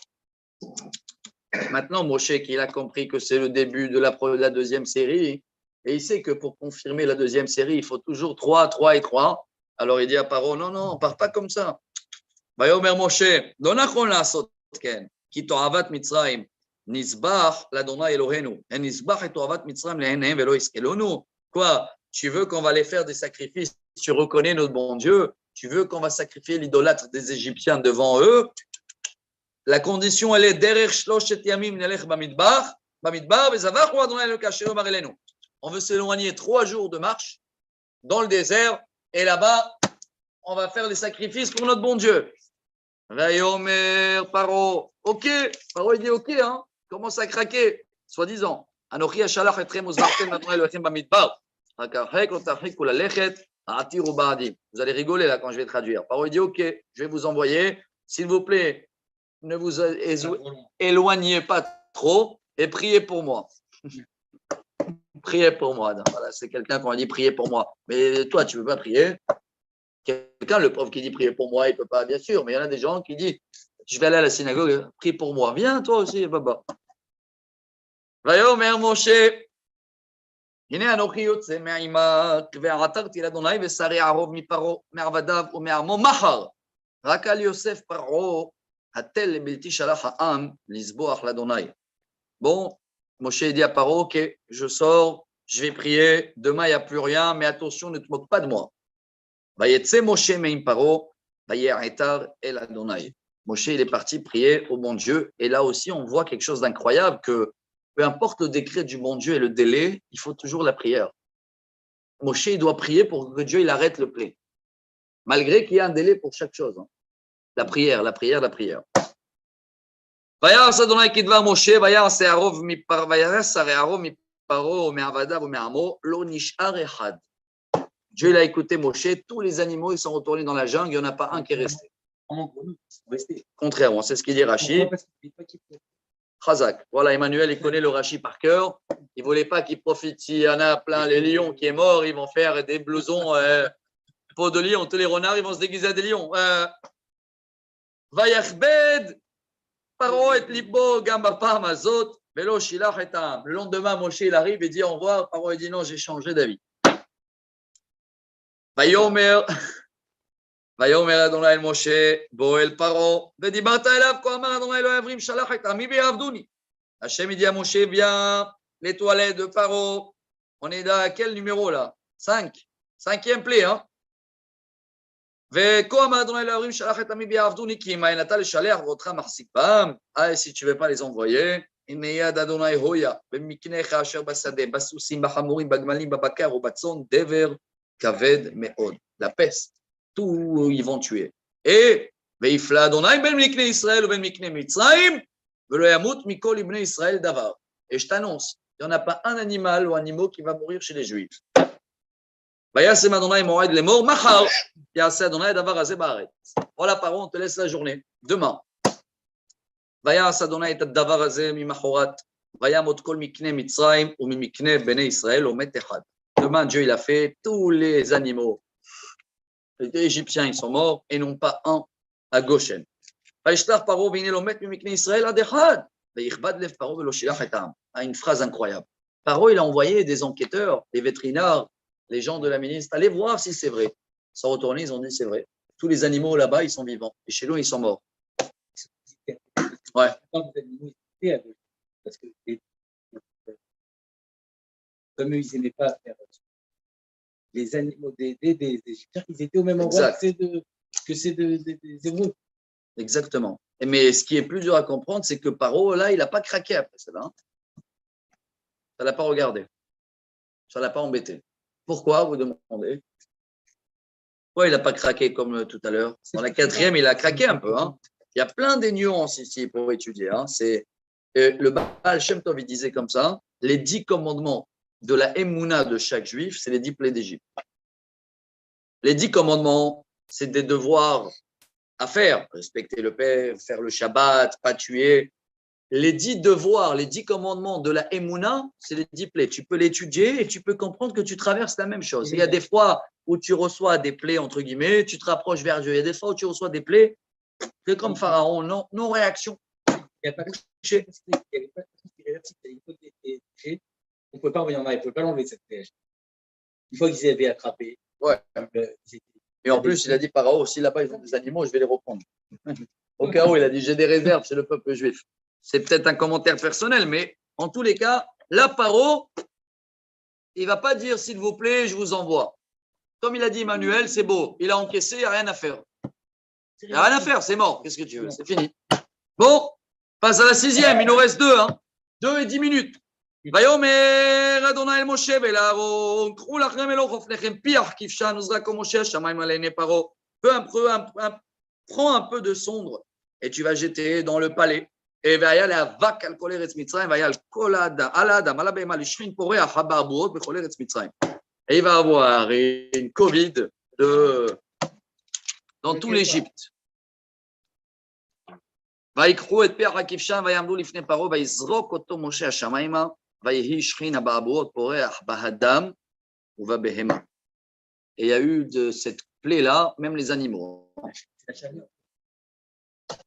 Maintenant, Moshe, il a compris que c'est le début de la deuxième série. Et il sait que pour confirmer la deuxième série, il faut toujours 3, 3 et 3. Alors il dit à Paro, non, on ne part pas comme ça. ויאמר משה, לא נכון לעשות כן, כי תועבת מצרים נזבח לאדוני אלוהינו, ונזבח את תועבת מצרים לעיניהם ולא יסכלונו. Quoi? Tu veux qu'on va les faire des sacrifices, tu reconnais notre bon Dieu, tu veux qu'on va sacrifier l'idolâtre des Égyptiens devant eux. La condition, elle est derech shloshet yamim nelech bamidbar vezavachu Adonai Eloka asher omar elenu. On veut s'éloigner 3 jours de marche dans le désert et là-bas, on va faire des sacrifices pour notre bon Dieu. Vayomer Paro, ok, Paro il dit ok, hein, commence à craquer, soi-disant. Anochi hashalach etrem uzvartem Adonai Elohim bamidbar. Vous allez rigoler là quand je vais traduire. Paro il dit ok, je vais vous envoyer, s'il vous plaît, ne vous éloignez pas trop et priez pour moi. Priez pour moi. Voilà, c'est quelqu'un qu'on a dit priez pour moi. Mais toi, tu ne veux pas prier. Quelqu'un, le pauvre qui dit priez pour moi, il ne peut pas, bien sûr. Mais il y en a des gens qui disent je vais aller à la synagogue, prie pour moi. Viens, toi aussi, Baba. ויאמר משה, הנה אנוכי יוצא מעמק, ועתרתי לאדוני ושרי ערוב מפרעה, מעבדיו ומעמו מחר. רק על יוסף פרעה, התל לבלתי שלח העם, לזבוח לאדוני. Bon, Moshe dit à Paro, ok, je sors, je vais prier, demain il n'y a plus rien, mais attention, ne te moque pas de moi. Vayetse Moshe meim Paro, vaye'etar el Adonai. Moshe, il est parti prier au bon Dieu, et là aussi on voit quelque chose d'incroyable, que peu importe le décret du bon Dieu et le délai, il faut toujours la prière. Moshe, il doit prier pour que Dieu il arrête le plaie. Malgré qu'il y a un délai pour chaque chose. Hein. La prière, la prière, la prière. ויעש אדוני כדבר משה, ויעש הערוב מפרעה ומעבדיו ומעמו, לא נשאר אחד. Dieu il a écouté Moshe, tous les animaux ils sont retournés dans la jungle, il n'y en a pas un qui est resté. Contrairement, c'est ce qu'il dit Rashi. Chazak. Voilà, Emmanuel, il connaît le Rashi par cœur. Il ne voulait pas qu'il profite. S'il y en a plein, les lions qui est mort, ils vont faire des blousons peau de lion. Tous les renards, ils vont se déguiser à des lions. Vayachbed. Paro et libo gamba parmazot, velo shilach et am. Le lendemain, Moshe il arrive et dit au revoir. Paro il dit non, j'ai changé d'avis. Vayomer Adonai el Moshe, Boel Paro, vedibarta elav ko amar Adonai lo avrim shalach et ami be'avduni. Hachem il dit à Moshe, viens les toilettes de Paro. On est à quel numéro là? 5. 5e plaie, hein? וכה אמר אדוני להורים שלח את עמי ביעבדוני כי אם נתן לשלח ואותך מחזיק בם, si tu veux pas les envoyer, הנה יד אדוני הויה במקניך אשר בשדה, בסוסים, בחמורים, בגמלים, בבקר ובצאן, דבר כבד מאוד. La peste, tout ils vont tuer. Et ויפלא אדוני בין מקנה ישראל ובין מקנה מצרים, ולא ימות מכל בני ישראל דבר. Et je t'annonce, il n'y en a pas un animal ou animal qui va mourir chez les Juifs. וישם אדוני מועד לאמור, מחר יעשה אדוני הדבר הזה בארץ. Voilà, Paro, on te laisse la journée. Demain. ויעש אדוני את הדבר הזה ממחרת, וימות כל מקנה מצרים וממקנה בני ישראל ומת אחד. Demain, Dieu il a fait tous les animaux. Les Égyptiens, ils sont morts et non pas un à Goshen. וישלח פרעה והנה לא מת ממקנה ישראל עד אחד. ויכבד לב פרעה ולא שילח את העם. Une phrase incroyable. Paro, il a envoyé des enquêteurs, des vétérinaires, les gens de la ministre, allez voir si c'est vrai. Ils sont retournés, ils ont dit c'est vrai. Tous les animaux là-bas, ils sont vivants. Et chez nous, ils sont morts. Ouais. Parce que comme eux, ils n'aimaient pas faire les animaux des Égyptiens, ils étaient au même endroit que c'est des Hébreux. Exactement. Mais ce qui est plus dur à comprendre, c'est que Paro, là, il n'a pas craqué après ça. Hein. Ça ne l'a pas regardé. Ça ne l'a pas embêté. Pourquoi, vous demandez? Pourquoi il n'a pas craqué comme tout à l'heure? Dans la quatrième, il a craqué un peu. Hein. Il y a plein de nuances ici pour étudier. Hein. C'est, le Baal Shem Tov, il disait comme ça, les 10 commandements de la Emouna de chaque juif, c'est les 10 plaies d'Égypte. Les 10 commandements, c'est des devoirs à faire. Respecter le père, faire le Shabbat, pas tuer. Les 10 devoirs, les 10 commandements de la Emouna, c'est les 10 plaies. Tu peux l'étudier et tu peux comprendre que tu traverses la même chose. Il y a des fois où tu reçois des plaies, entre guillemets, tu te rapproches vers Dieu. Il y a des fois où tu reçois des plaies, que comme Pharaon, non réaction. Il n'y a pas de toucher. Il n'y avait pas de toucher. On ne peut pas envoyer en arrière, on ne peut pas l'enlever cette piège. Une fois qu'ils avaient attrapé. Ouais. Et en plus, il a dit Pharaon, si là-bas ils ont des animaux, je vais les reprendre. Au cas où, il a dit j'ai des réserves chez le peuple juif. C'est peut-être un commentaire personnel, mais en tous les cas, là, Pharaon, il ne va pas dire s'il vous plaît, je vous envoie. Comme il a dit Emmanuel, c'est beau. Il a encaissé, il n'y a rien à faire. Il n'y a rien à faire, c'est mort. Qu'est-ce que tu veux? C'est fini. Bon, passe à la 6e, il nous reste 2. 2 et 10 minutes. ויאמר אדוני אל משה ואל אהרון קחו לכם אל חופניכם פיח כבשן וזרקו משה השמיים על עיני פרעה. Prends un peu de cendre et tu vas jeter dans le palais. Et והיה להאבק על כל ארץ מצרים והיה על כל האדם על הבהמה לשכין פורח הברבורות בכל ארץ מצרים. Et il va avoir une Covid dans tout l'Égypte. ויקחו את פיח הכבשן ויעמדו לפני פרעה ויזרוק אותו משה השמיימה ויהי שכין הבעבועות פורח בהדם ובבהמה. Et il y a eu de cette plaie-là, même les animaux.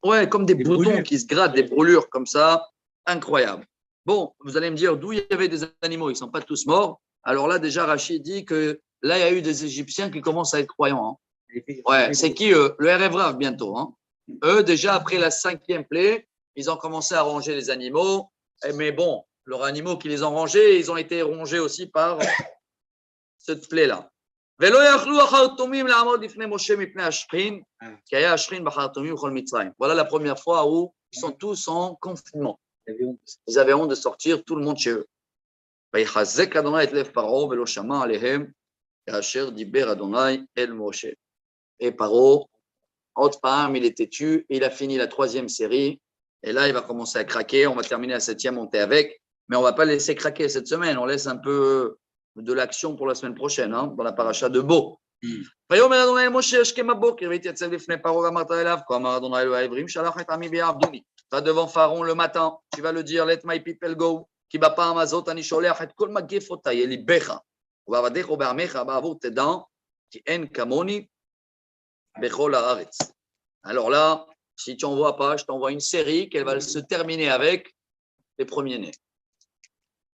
Ouais, comme des boutons brûlures qui se grattent, des brûlures comme ça, incroyable. Bon, vous allez me dire d'où il y avait des animaux, ils ne sont pas tous morts. Alors là, déjà, Rachid dit que là, il y a eu des Égyptiens qui commencent à être croyants. Hein. Ouais, c'est qui eux? Le RF bientôt. Hein. Eux, déjà, après la 5e plaie, ils ont commencé à ranger les animaux. Mais bon, leurs animaux qui les ont rongés, ils ont été rongés aussi par cette plaie-là. Voilà la première fois où ils sont tous en confinement. Ils avaient honte de sortir, tout le monde chez eux. Et Paro, autre part, il est têtu, il a fini la 3e série, et là, il va commencer à craquer. On va terminer la 7e, monter avec, mais on ne va pas laisser craquer cette semaine. On laisse un peu de l'action pour la semaine prochaine, hein, dans la paracha de Bo. Va devant Pharaon le matin, tu vas le dire, let my people go, כי בפעם הזאת אני שולח את כל מגפותיי אל ליבך, ובעבדיך ובעמך בעבור תדע, כי אין כמוני בכל הארץ. Alors là, si tu n'envoies pas, je t'envoie une série qui va se terminer avec les premiers-nés.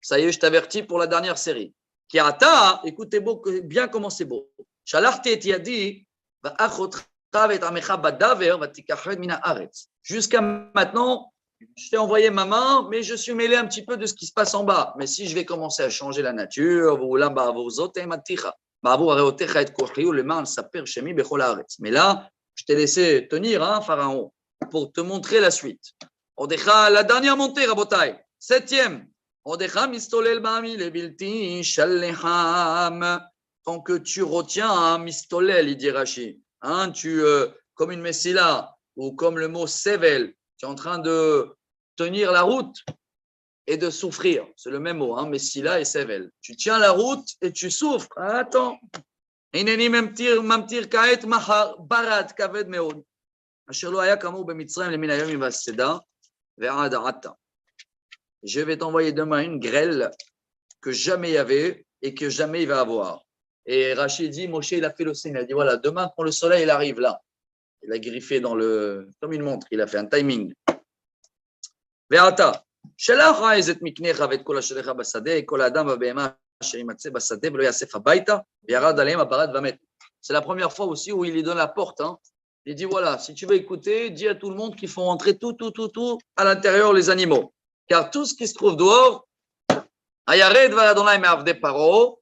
Ça y est, je t'avertis pour la dernière série. Qui ata, écoutez bien comment c'est beau. Shalachti et yadi, va'achotcha ve'tamecha badaver, va'tikached min haaretz. Jusqu'à maintenant, je t'ai envoyé ma main, mais je suis mêlé un petit peu de ce qui se passe en bas. Mais si je vais commencer à changer la nature, mais là, je t'ai laissé tenir, hein, Pharaon, pour te montrer la suite. La dernière montée, Rabotai, 7e. Tant que tu retiens un mistolel, il dit Rashi, hein, comme une messila, ou comme le mot sevel, tu es en train de tenir la route et de souffrir. C'est le même mot, hein, Messila et Sevel. Tu tiens la route et tu souffres. Attends. Je vais t'envoyer demain une grêle que jamais il y avait et que jamais il va avoir. Et Rachid dit, Moshe, il a fait le signe. Il a dit, voilà, demain, quand le soleil il arrive là, il a griffé comme une montre, il a fait un timing. Ve'ata, shelach ha'ezet miknecha ve'et kol asherecha bassadeh, kol ha'adam va'behema asher yimatzeh bassadeh ve'lo yasef habayta, ve'yarad aleim ha'barat va'met. C'est la première fois aussi où il lui donne la porte. Hein. Il dit, voilà, si tu veux écouter, dis à tout le monde qu'il faut rentrer tout à l'intérieur les animaux. Car tout ce qui se trouve dehors, hayared va'adonai me'avdei paro,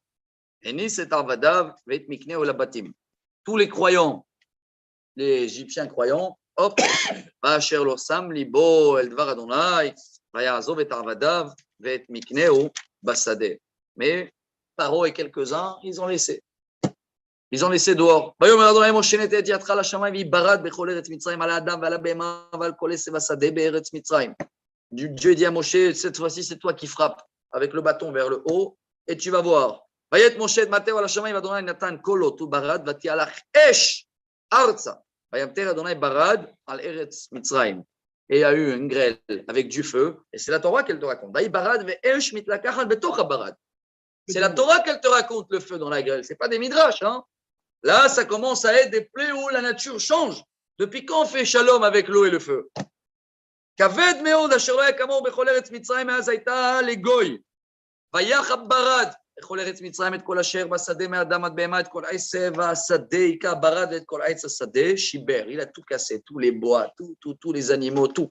enis et arvadav ve'et mikneh ulabatim. Tous les croyants, les Égyptiens croyants, hop, Asher lo sam libo el dvar Adonai, vayazov et arvadav, vet mikneu basade. Mais Paro et quelques-uns, ils ont laissé. Ils ont laissé dehors. Dieu dit à Moshe, cette fois-ci, c'est toi qui frappes avec le bâton vers le haut et tu vas voir. Et il y a eu une grêle avec du feu, et c'est la Torah qu'elle te raconte. C'est la Torah qu'elle te raconte le feu dans la grêle, ce n'est pas des midrash. Hein. Là, ça commence à être des plaies où la nature change. Depuis quand on fait shalom avec l'eau et le feu? כבד מאוד אשר לא היה כמוהו בכל ארץ מצרים מאז הייתה לגוי. ויחב ברד בכל ארץ מצרים את כל אשר בשדה מאדם עד בהמה, את כל עשב השדה היכה ברד ואת כל עץ השדה שיבר. Il a tout cassé, tous les bois, tous les animaux, tout.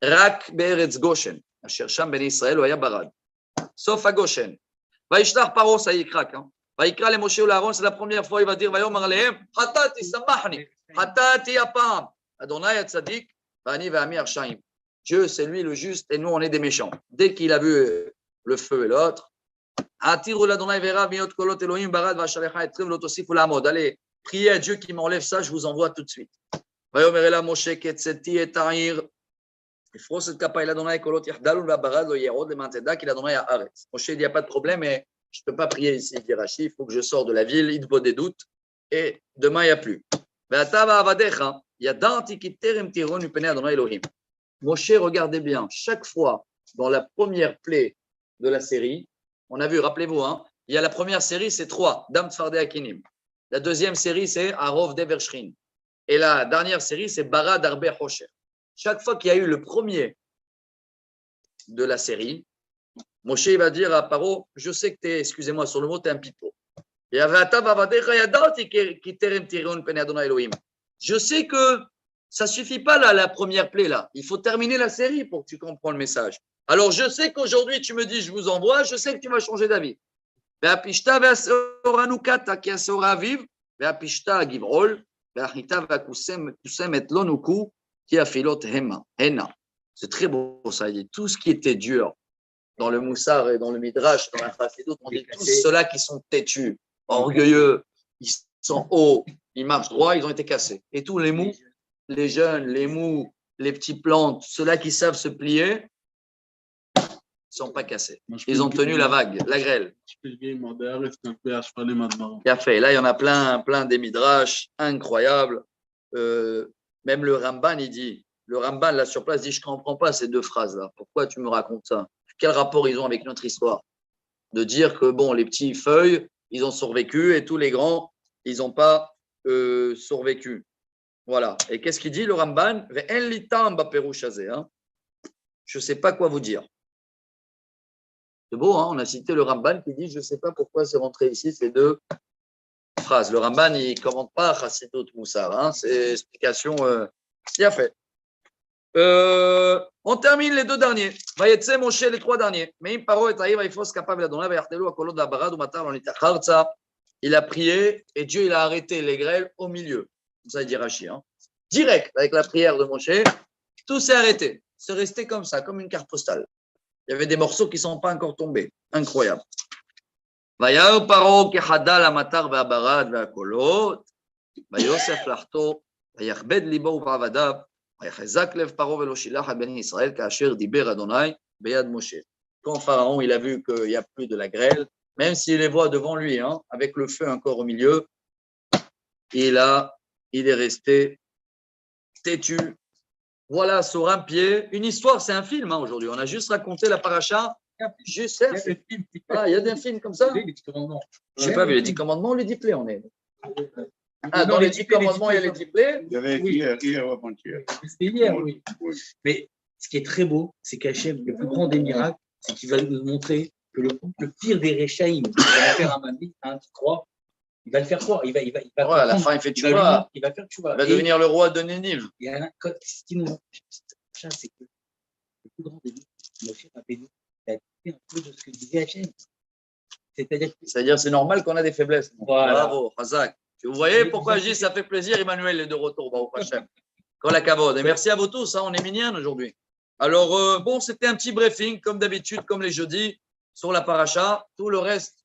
רק בארץ גושן, אשר שם בני ישראל הוא היה ברד. סוף הגושן. וישלח פרעה, ça y est craque, hein. ויקרא למשה ולאהרון, c'est la première fois, il va dire, ויאמר עליהם, חטאתי, סמחני, חטאתי הפעם. אדוני הצדיק, ואני ועמי הרשעים. Dieu, c'est lui le juste et nous, on est des méchants. Dès qu'il a vu le feu et l'autre, allez, priez à Dieu qui m'enlève ça, je vous envoie tout de suite. Moshe, il n'y a pas de problème, mais je ne peux pas prier ici, dit Rashi, il faut que je sors de la ville, il faut des doutes, et demain, il n'y a plus. Moshe, regardez bien, chaque fois dans la première plaie de la série, on a vu, rappelez-vous, hein, il y a la première série, c'est 3, Dam Tfardé Akinim. La deuxième série, c'est Arov Devershrin. Et la dernière série, c'est Barad Arbe Hosher. Chaque fois qu'il y a eu le premier de la série, Moshe va dire à Paro, je sais que tu es, excusez-moi sur le mot, tu es un pipeau. Je sais que ça ne suffit pas là, la première plaie là. Il faut terminer la série pour que tu comprennes le message. Alors je sais qu'aujourd'hui tu me dis je vous envoie, je sais que tu vas changer d'avis. C'est très beau ça. Il dit tout ce qui était dur dans le Moussar et dans le Midrash, dans la Chassidut, on dit tous ceux-là qui sont têtus, orgueilleux, ils sont hauts, ils marchent droit, ils ont été cassés. Et tous les mous, les jeunes, les mous, les petits plantes, ceux-là qui savent se plier, ils ne sont pas cassés. Ils ont tenu la vague, la grêle. Il a fait. Là, il y en a plein des midrash incroyables. Même le Ramban, il dit, le Ramban, là sur place, dit, je ne comprends pas ces deux phrases-là. Pourquoi tu me racontes ça? Quel rapport ils ont avec notre histoire? De dire que, bon, les petits feuilles, ils ont survécu et tous les grands, ils n'ont pas survécu. Voilà. Et qu'est-ce qu'il dit, le Ramban? Je ne sais pas quoi vous dire. C'est beau, hein? On a cité le Ramban qui dit je ne sais pas pourquoi c'est rentré ici ces deux phrases. Le Ramban, il ne commente pas Chassidut Moussar. Hein? C'est explication bien fait. On termine les deux derniers. Vayetse Moshe, les trois derniers. Il a prié et Dieu il a arrêté les grêles au milieu. Ça dit Rashi, hein. Direct, avec la prière de Moshe, tout s'est arrêté. C'est resté comme ça, comme une carte postale. Il y avait des morceaux qui ne sont pas encore tombés. Incroyable. וירא פרעה כי חדל המטר והברד והקולות, ויוסף לחתו, ויכבד ליבו ובעבדיו, ויחזק לב פרעה ולא שילח את בני ישראל, כאשר דיבר אדוני ביד משה. Quand Pharaon il a vu qu'il n'y a plus de la grêle, même s'il les voit devant lui, hein, avec le feu encore au milieu, il est resté têtu. Voilà, sur un pied. Une histoire, c'est un film hein, aujourd'hui. On a juste raconté la paracha. Juste, il y a des films comme ça. Les 10 commandements. Je n'ai pas vu les 10 commandements ou les 10 plaies. On est. Ah, dans les 10 commandements, il y a les 10 plaies. Il y avait hier ou avant-hier. C'était hier, oui. Mais ce qui est très beau, c'est qu'Hachem, le plus grand des miracles, c'est qu'il va nous montrer que le pire des Réchaïm, il va faire un mami, qui croit, il va le faire croire. Il va à la fin, il fait tchouva. Il va faire tchouva. Il va devenir le roi de Nénive. Il y a ce qui nous montre, c'est que le plus grand des miracles, Moshe Rabbeinu, il a dit un peu de ce que disait Hachem. C'est-à-dire, c'est normal qu'on a des faiblesses. Voilà. Bravo, Hazak. Vous voyez pourquoi je dis ça fait plaisir, Emmanuel, est de retour. Bravo, Hachem. Kol hakavod. Et merci à vous tous, hein, on est mignons aujourd'hui. Alors, bon, c'était un petit briefing, comme d'habitude, comme les jeudis, sur la paracha. Tout le reste,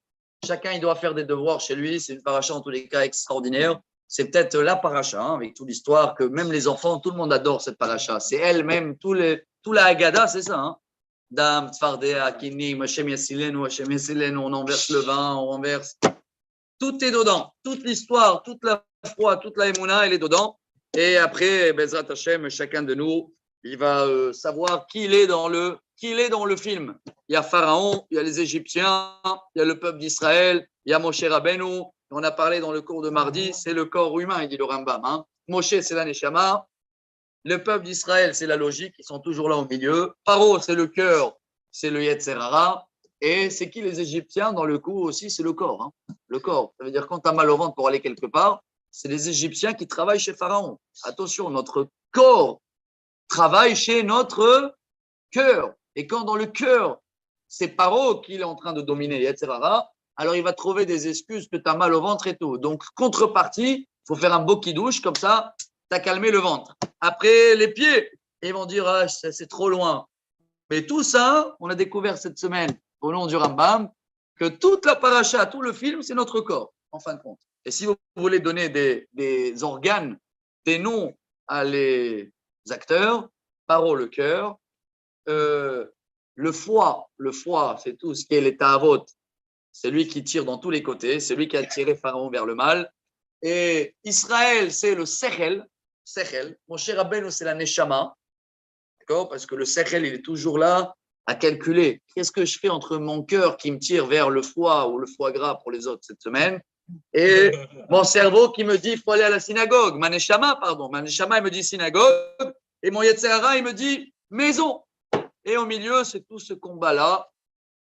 chacun, il doit faire des devoirs chez lui. C'est une paracha, en tous les cas, extraordinaire. C'est peut-être la paracha, hein, avec toute l'histoire, que même les enfants, tout le monde adore cette paracha. C'est elle-même, tout la Haggadah, c'est ça. Hein. Dam, Tfardea, Kinim, Hashem Yassilenu, on renverse le vin, on renverse. Tout est dedans. Toute l'histoire, toute la foi, toute la Emouna, elle est dedans. Et après, Bezrat Hashem, chacun de nous, il va savoir qui il est dans le film. Il y a Pharaon, il y a les Égyptiens, il y a le peuple d'Israël, il y a Moshe Rabbeinu. On a parlé dans le cours de mardi, c'est le corps humain, il dit le Rambam. Hein. Moshe, c'est la Neshama. Le peuple d'Israël, c'est la logique, ils sont toujours là au milieu. Pharaon, c'est le cœur, c'est le Yetzer Hara. Et c'est qui les Égyptiens dans le coup aussi, c'est le corps. Hein. Le corps, ça veut dire quand tu as mal au ventre pour aller quelque part, c'est les Égyptiens qui travaillent chez Pharaon. Attention, notre corps travaille chez notre cœur. Et quand dans le cœur, c'est Pharaon qui est en train de dominer, etc., alors il va trouver des excuses que tu as mal au ventre et tout. Donc, contrepartie, il faut faire un beau qui-douche, comme ça, tu as calmé le ventre. Après, les pieds, ils vont dire, ah, c'est trop loin. Mais tout ça, on a découvert cette semaine, au nom du Rambam, que toute la paracha, tout le film, c'est notre corps, en fin de compte. Et si vous voulez donner des organes, des noms à les acteurs, Paro, le cœur, le foie, c'est tout ce qui est l'état avot, c'est lui qui tire dans tous les côtés, c'est lui qui a tiré Pharaon vers le mal. Et Israël, c'est le sechel. Moshe Rabbeinu, c'est la neshama, d'accord? Parce que le sechel, il est toujours là à calculer. Qu'est-ce que je fais entre mon cœur qui me tire vers le foie ou le foie gras pour les autres cette semaine et mon cerveau qui me dit il faut aller à la synagogue. Ma neshama, il me dit synagogue et mon Yetzer Hara, il me dit maison. Et au milieu, c'est tout ce combat-là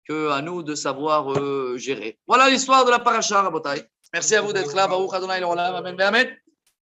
qu'à nous de savoir gérer. Voilà l'histoire de la paracha, Rabotai. Merci à vous d'être là. Baruch Adonai l'Olam. Amen. Amen.